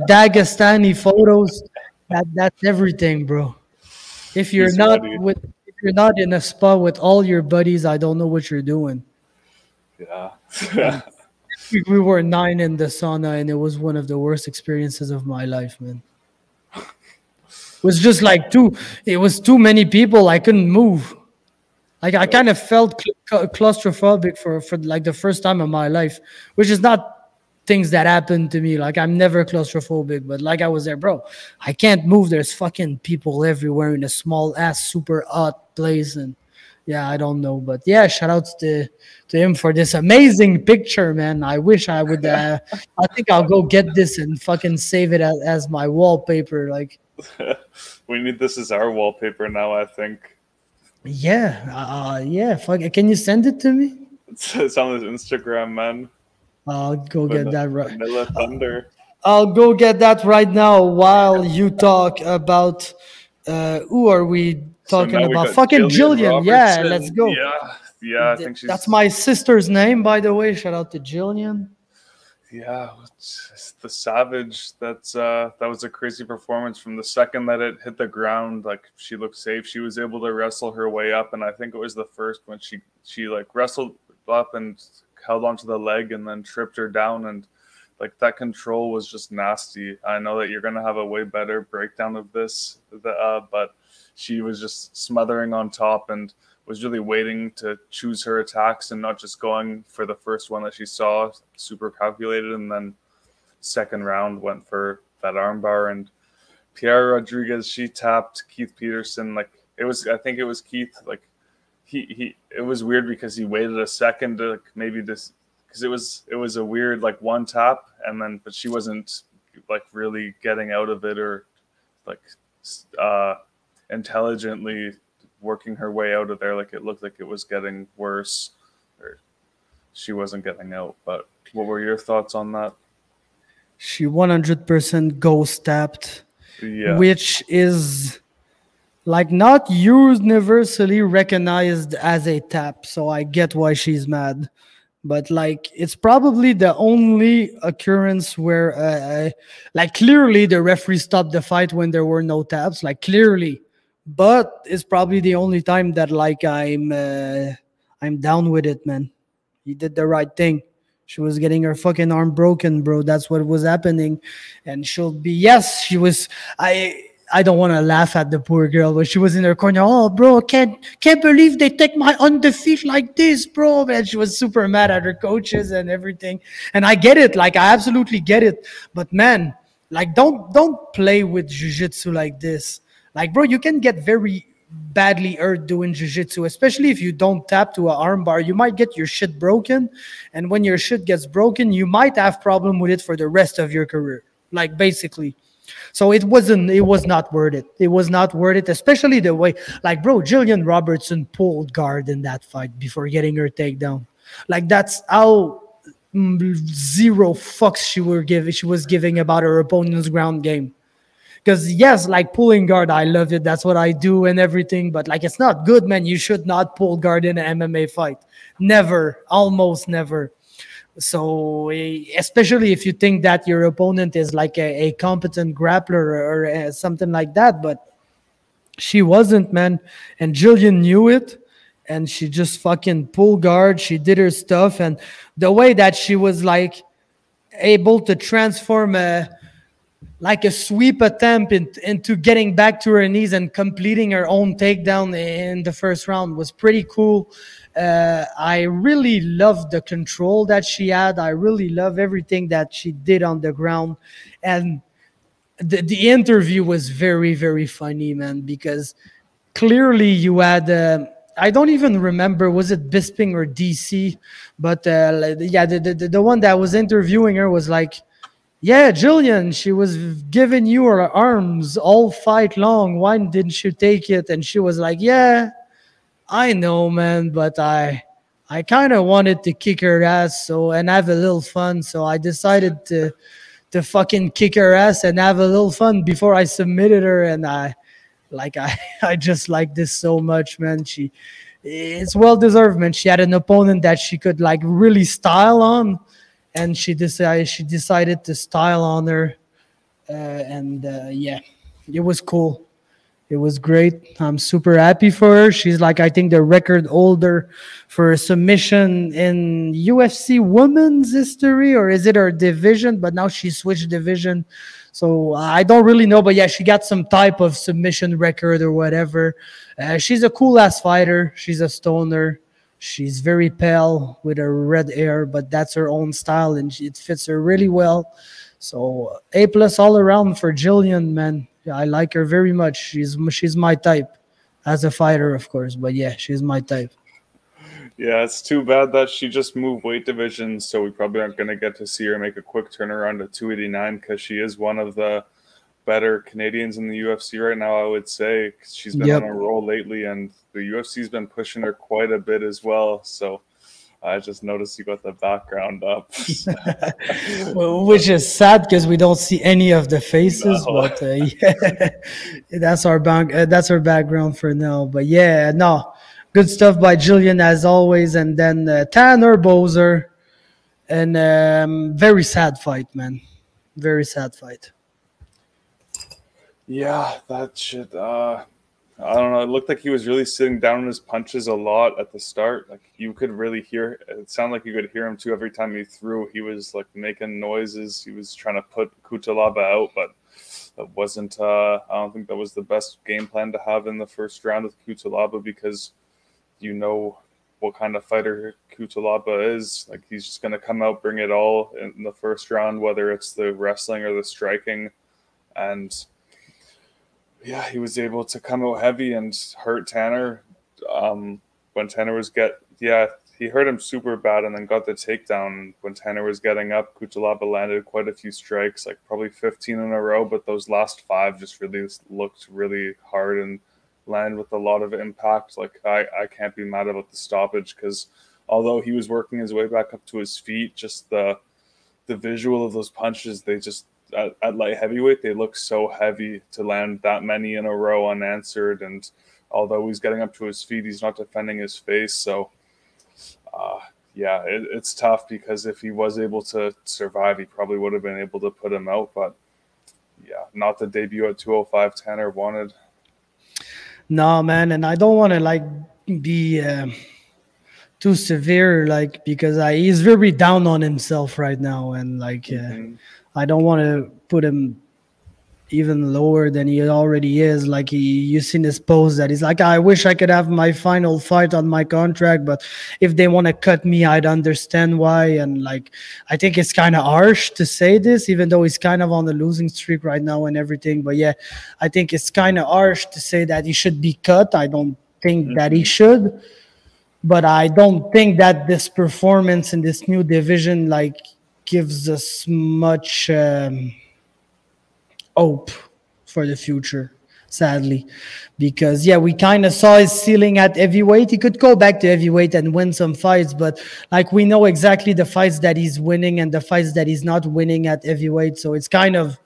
Dagestani photos, that's everything, bro. If you're not in a spa with all your buddies, I don't know what you're doing. Yeah. We were 9 in the sauna, and it was one of the worst experiences of my life, man. It was just like it was too many people. I couldn't move. Like, I kind of felt claustrophobic for like the first time in my life, which is not things that happen to me. Like, I'm never claustrophobic, but like I was there, bro. I can't move. There's fucking people everywhere in a small ass, super hot place. And yeah, I don't know. But yeah, shout outs to him for this amazing picture, man. I wish I would. I think I'll go get this and fucking save it as my wallpaper. Like, we need this as our wallpaper now, I think. Yeah. Fuck. Can you send it to me? It's on his Instagram, man. I'll go get that right. Vanilla Thunder. I'll go get that right now while you talk about who are we talking about? Fucking Jillian. Yeah, let's go. Yeah, I think that's my sister's name, by the way. Shout out to Jillian. Yeah, it's the Savage. That was a crazy performance from the second that it hit the ground. Like, she looked safe. She was able to wrestle her way up, and I think it was the first when she like wrestled up and held onto the leg and then tripped her down, and like that control was just nasty. I know that you're gonna have a way better breakdown of this, but she was just smothering on top and was really waiting to choose her attacks and not just going for the first one that she saw, super calculated, and then second round went for that armbar. And Pierre Rodriguez, she tapped Keith Peterson. Like I think it was Keith. Like it was weird because he waited a second to like maybe this, because it was a weird like one tap, and then but she wasn't like really getting out of it or like intelligently working her way out of there. Like it looked like it was getting worse, or she wasn't getting out. But what were your thoughts on that? She 100% ghost tapped, which is like not universally recognized as a tap. So I get why she's mad. But like it's probably the only occurrence where like clearly the referee stopped the fight when there were no taps, like clearly. But it's probably the only time that like I'm down with it, man. He did the right thing. She was getting her fucking arm broken, bro. That's what was happening. And she was. I don't want to laugh at the poor girl, but she was in her corner. Oh, bro, can't believe they take my undefeated like this, bro. And she was super mad at her coaches and everything. And I get it. Like, I absolutely get it. But man, like, don't play with jiu-jitsu like this. Like, bro, you can get very badly hurt doing jiu-jitsu, especially if you don't tap to an armbar. You might get your shit broken, and when your shit gets broken, you might have problem with it for the rest of your career, like basically. So it was not worth it. It was not worth it, especially the way, like, bro, Jillian Robertson pulled guard in that fight before getting her takedown. Like, that's how zero fucks she was giving about her opponent's ground game. Because, yes, like pulling guard, I love it. That's what I do and everything. But, like, it's not good, man. You should not pull guard in an MMA fight. Never. Almost never. So, especially if you think that your opponent is like a competent grappler or something like that. But she wasn't, man. And Jillian knew it. And she just fucking pulled guard. She did her stuff. And the way that she was, like, able to transform like a sweep attempt into getting back to her knees and completing her own takedown in the first round was pretty cool. I really love the control that she had. I really love everything that she did on the ground. And the interview was very, very funny, man, because clearly you had... I don't even remember, was it Bisping or DC? But yeah, the one that was interviewing her was like, yeah, Jillian, she was giving you her arms all fight long. Why didn't you take it? And she was like, yeah, I know, man, but I kind of wanted to kick her ass and have a little fun. So I decided to fucking kick her ass and have a little fun before I submitted her. And I just like this so much, man. It's well deserved, man. She had an opponent that she could like really style on. And she decided to style on her, yeah, it was cool. It was great. I'm super happy for her. She's like, I think, the record holder for a submission in UFC women's history, or is it her division? But now she switched division, so I don't really know. But yeah, she got some type of submission record or whatever. She's a cool ass fighter. She's a stoner. She's very pale with her red hair, but that's her own style, and it fits her really well. So A+ all around for Jillian, man. Yeah, I like her very much. She's my type as a fighter, of course. But yeah, she's my type. Yeah, it's too bad that she just moved weight divisions, so we probably aren't going to get to see her make a quick turnaround to 289, because she is one of the better Canadians in the UFC right now, I would say. She's been on a roll lately, and the UFC's been pushing her quite a bit as well. So I just noticed you got the background up. Well, which is sad because we don't see any of the faces, but yeah, that's our background for now. But yeah, no, good stuff by Jillian as always. And then Tanner Boser, and very sad fight, man. Very sad fight. Yeah, that shit. I I don't know. It looked like he was really sitting down on his punches a lot at the start. Like you could really hear it. Sounded like you could hear him too every time he threw. He was like making noises. He was trying to put Cutelaba out, but that wasn't. I don't think that was the best game plan to have in the first round with Cutelaba, because you know what kind of fighter Cutelaba is. Like he's just going to come out, bring it all in the first round, whether it's the wrestling or the striking, and. Yeah, he was able to come out heavy and hurt Tanner. When Tanner was he hurt him super bad and then got the takedown. When Tanner was getting up, Cutelaba landed quite a few strikes, like probably 15 in a row, but those last 5 just really looked really hard and landed with a lot of impact. Like I can't be mad about the stoppage, because although he was working his way back up to his feet, just the visual of those punches, they just at light heavyweight, they look so heavy to land that many in a row unanswered. And although he's getting up to his feet, he's not defending his face. So, it's tough, because if he was able to survive, he probably would have been able to put him out. But, yeah, not the debut at 205 Tanner wanted. No, man, and I don't want to, be too severe, because he's very down on himself right now. And, I don't want to put him even lower than he already is. You seen his post that he's like, I wish I could have my final fight on my contract, but if they want to cut me, I'd understand why. And I think it's kind of harsh to say this, even though he's kind of on the losing streak right now and everything. But yeah, I think it's kind of harsh to say that he should be cut. I don't think that he should, but I don't think that this performance in this new division, gives us much hope for the future, sadly, because we kind of saw his ceiling at heavyweight. He could go back to heavyweight and win some fights, but we know exactly the fights that he's winning and the fights that he's not winning at heavyweight. So it's kind of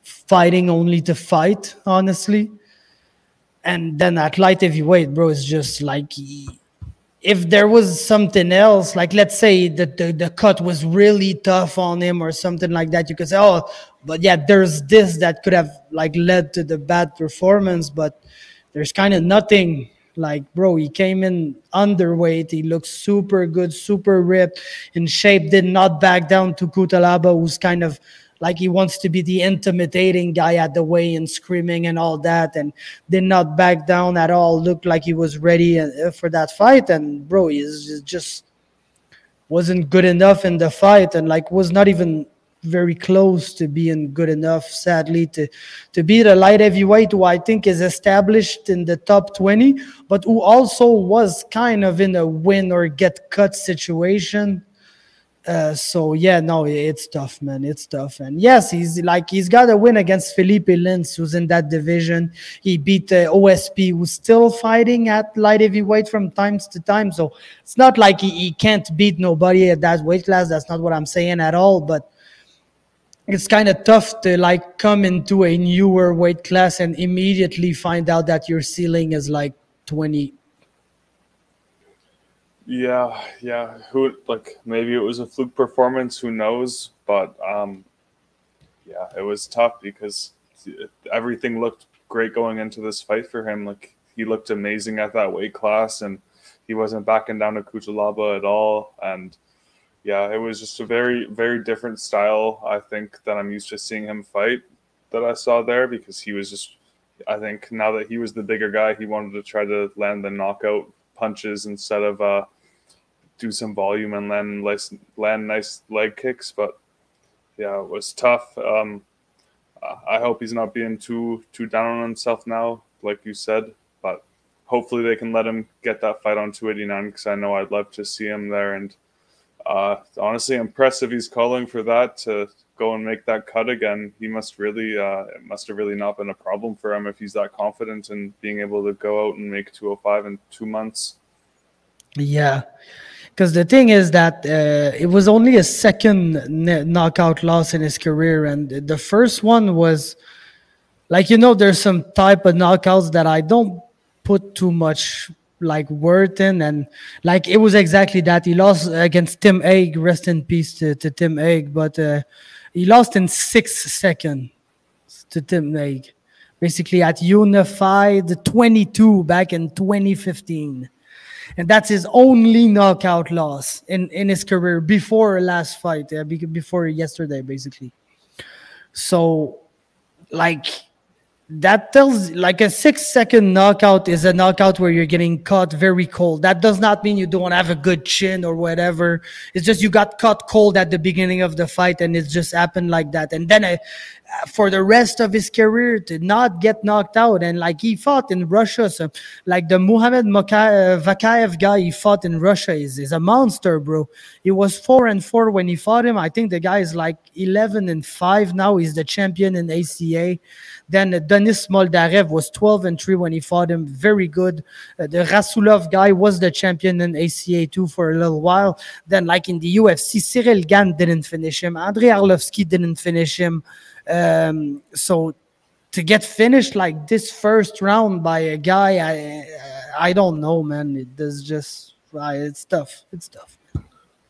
fighting only to fight, honestly. And then at light heavyweight, bro, it's just if there was something else, let's say that the cut was really tough on him or something like that, you could say, oh, but there's this that could have led to the bad performance, but there's kind of nothing. Bro, he came in underweight. He looked super good, super ripped, in shape, did not back down to Cutelaba, who's kind of he wants to be the intimidating guy at the weigh-in, screaming and all that, and did not back down at all. Looked like he was ready for that fight. And bro, he just wasn't good enough in the fight, and was not even very close to being good enough, sadly, to beat a light heavyweight who I think is established in the top 20, but who also was kind of in a win or get cut situation. It's tough, man. It's tough. And yes, he's got a win against Felipe Lins, who's in that division. He beat OSP, who's still fighting at light heavyweight from times to time. So it's not like he can't beat nobody at that weight class. That's not what I'm saying at all. But it's kind of tough to come into a newer weight class and immediately find out that your ceiling is 20. Yeah. Who maybe it was a fluke performance, who knows? But it was tough, because everything looked great going into this fight for him. He looked amazing at that weight class, and he wasn't backing down to Cutelaba at all. And it was just a very, very different style, I think, that I'm used to seeing him fight, that I saw there, because he was just, I think now that he was the bigger guy, he wanted to try to land the knockout punches instead of do some volume and land nice leg kicks. But it was tough. I hope he's not being too down on himself now, like you said, but hopefully they can let him get that fight on 289, because I know I'd love to see him there. And honestly, impressive he's calling for that, to go and make that cut again. He must really it must have really not been a problem for him if he's that confident in being able to go out and make 205 in 2 months. Yeah, because the thing is that it was only a second knockout loss in his career, and the first one was there's some type of knockouts that I don't put too much worth in, and it was exactly that. He lost against Tim Hague, rest in peace to Tim Hague, but he lost in 6 seconds to Tim Hague. basically at Unified 22 back in 2015. And that's his only knockout loss in his career before last fight, before yesterday, basically. So, like, that tells, like, a 6-second knockout is a knockout where you're getting caught very cold. That does not mean you don't have a good chin or whatever. It's just you got caught cold at the beginning of the fight, and it just happened like that. And then for the rest of his career to not get knocked out, and like he fought in Russia, so like the Muhammad Vakaev guy he fought in Russia is a monster, bro. He was 4-4 when he fought him. I think the guy is like 11-5 now. He's the champion in ACA. Then Denis Moldarev was 12-3 when he fought him. Very good. The Rasulov guy was the champion in ACA too for a little while. Then, like in the UFC, Cyril Gane didn't finish him. Andrei Arlovsky didn't finish him. So to get finished like this first round by a guy, I don't know, man. It does just it's tough. It's tough.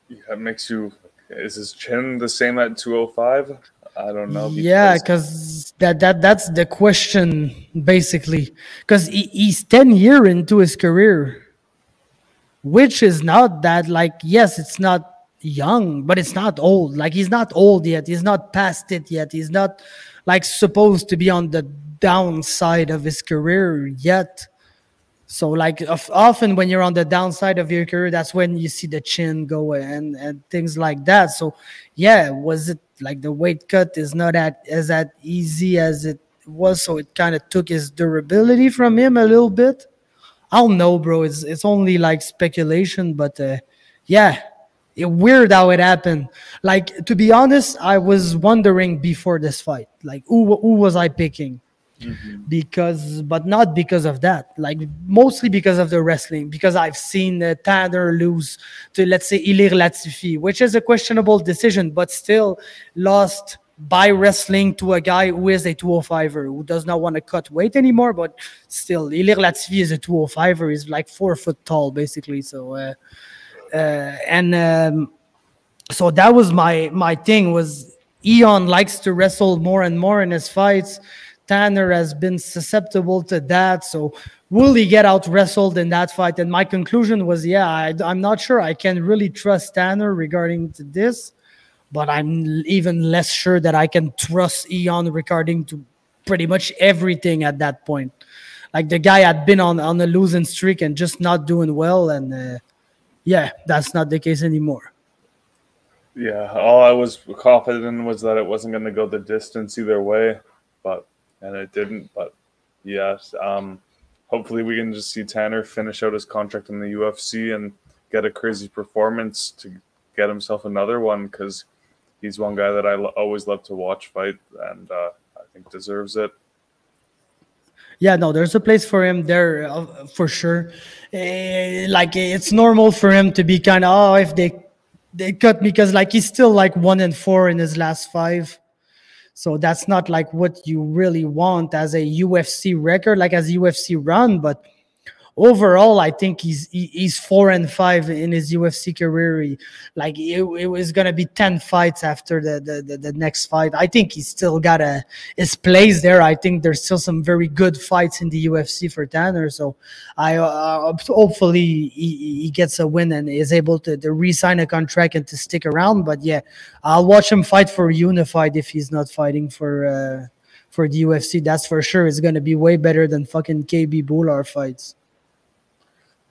Yeah, it makes you. Is his chin the same at 205? I don't know. Yeah, because that's the question, basically. Because he's 10 years into his career, which is not that, like, yes, it's not young, but it's not old. Like, he's not old yet. He's not past it yet. He's not, like, supposed to be on the downside of his career yet. So, like, often when you're on the downside of your career, that's when you see the chin go and things like that. So, yeah, was it like the weight cut is not as easy as it was? So it kind of took his durability from him a little bit. I don't know, bro. It's only like speculation, but yeah, weird how it happened. Like, to be honest, I was wondering before this fight, like, who was I picking? But not because of that, like mostly because of the wrestling, because I've seen Tanner lose to, let's say, Ilir Latifi, which is a questionable decision, but still lost by wrestling to a guy who is a 205er who does not want to cut weight anymore, but still Ilir Latifi is a 205er. He's like 4 foot tall basically. So so that was my thing. Was Ion likes to wrestle more and more in his fights. Tanner has been susceptible to that. So will he get out wrestled in that fight? And my conclusion was, yeah, I'm not sure I can really trust Tanner regarding to this, but I'm even less sure that I can trust Ion regarding to pretty much everything at that point. Like, the guy had been on a losing streak and just not doing well. And yeah, that's not the case anymore. Yeah, all I was confident in was that it wasn't going to go the distance either way, and it didn't. But yes, hopefully we can just see Tanner finish out his contract in the UFC and get a crazy performance to get himself another one, because he's one guy that I always love to watch fight, and I think deserves it. Yeah, no, there's a place for him there for sure. Like, it's normal for him to be kind of, if they cut me, because like he's still like 1-4 in his last 5. So that's not like what you really want as a UFC record, like as a UFC run. But overall, I think he's 4-5 in his UFC career. It was gonna be 10 fights after the next fight. I think he's still got his place there. I think there's still some very good fights in the UFC for Tanner. So I hopefully he gets a win and is able to re-sign a contract and to stick around. But yeah, I'll watch him fight for Unified if he's not fighting for the UFC. That's for sure. It's gonna be way better than fucking KB Bular fights.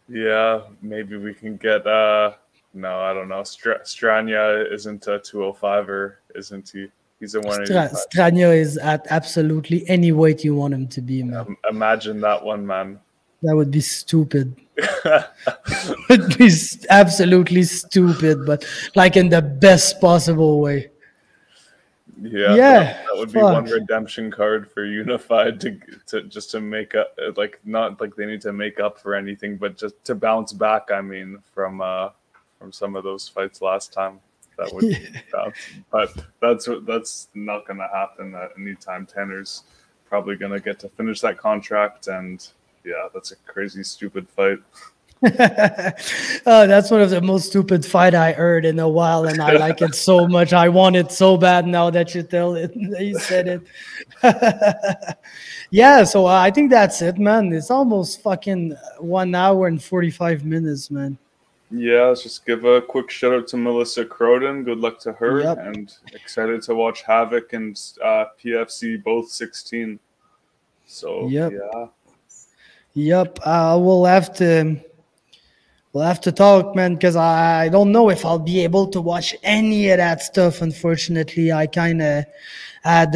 Yeah, maybe we can get no, I don't know. Stranya isn't a 205er, isn't he? He's a 185. Stranya is at absolutely any weight you want him to be, man. Imagine that one, man. That would be stupid. It would be absolutely stupid, but like in the best possible way. Yeah, that would be one redemption card for Unified to make up, like, not like they need to make up for anything, but just to bounce back. I mean, from some of those fights last time, that would be but that's not going to happen anytime. Tanner's probably going to get to finish that contract, and yeah, that's a crazy stupid fight. Oh, that's one of the most stupid fight I heard in a while, and I like it so much. I want it so bad now that you tell it. You said it. Yeah, so I think that's it, man. It's almost fucking 1 hour and 45 minutes, man. Yeah, let's just give a quick shout out to Melissa Croden. Good luck to her, Yep. and excited to watch Havoc and PFC both 16. So Yep. yeah, Yep. We'll have to talk, man, because I don't know if I'll be able to watch any of that stuff. Unfortunately, I kind of had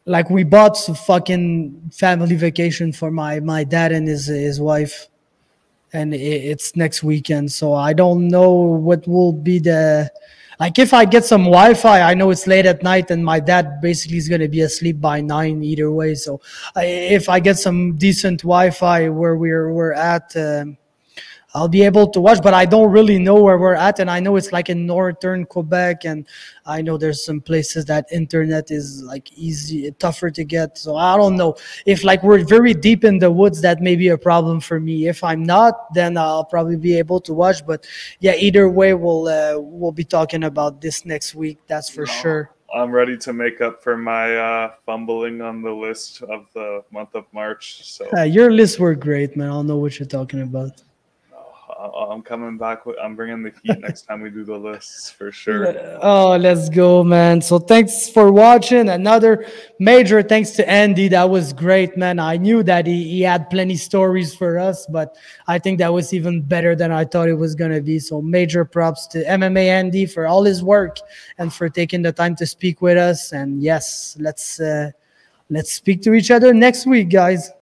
like we bought some fucking family vacation for my dad and his wife, and it's next weekend. So I don't know what will be the like if I get some Wi-Fi. I know it's late at night, and my dad basically is gonna be asleep by 9 either way. So if I get some decent Wi-Fi where we're at. I'll be able to watch, but I don't really know where we're at. And I know it's like in northern Quebec, and I know there's some places that internet is like tougher to get. So I don't know if like we're very deep in the woods, that may be a problem for me. If I'm not, then I'll probably be able to watch. But yeah, either way, we'll be talking about this next week. That's for sure. I'm ready to make up for my fumbling on the list of the month of March. So Your lists were great, man. I don't know what you're talking about. I'm coming back. I'm bringing the heat next time we do the lists for sure. Oh, let's go, man. So thanks for watching. Another major thanks to Andy. That was great, man. I knew that he had plenty stories for us, but I think that was even better than I thought it was going to be. So major props to MMA Andy for all his work and for taking the time to speak with us. And yes, let's speak to each other next week, guys.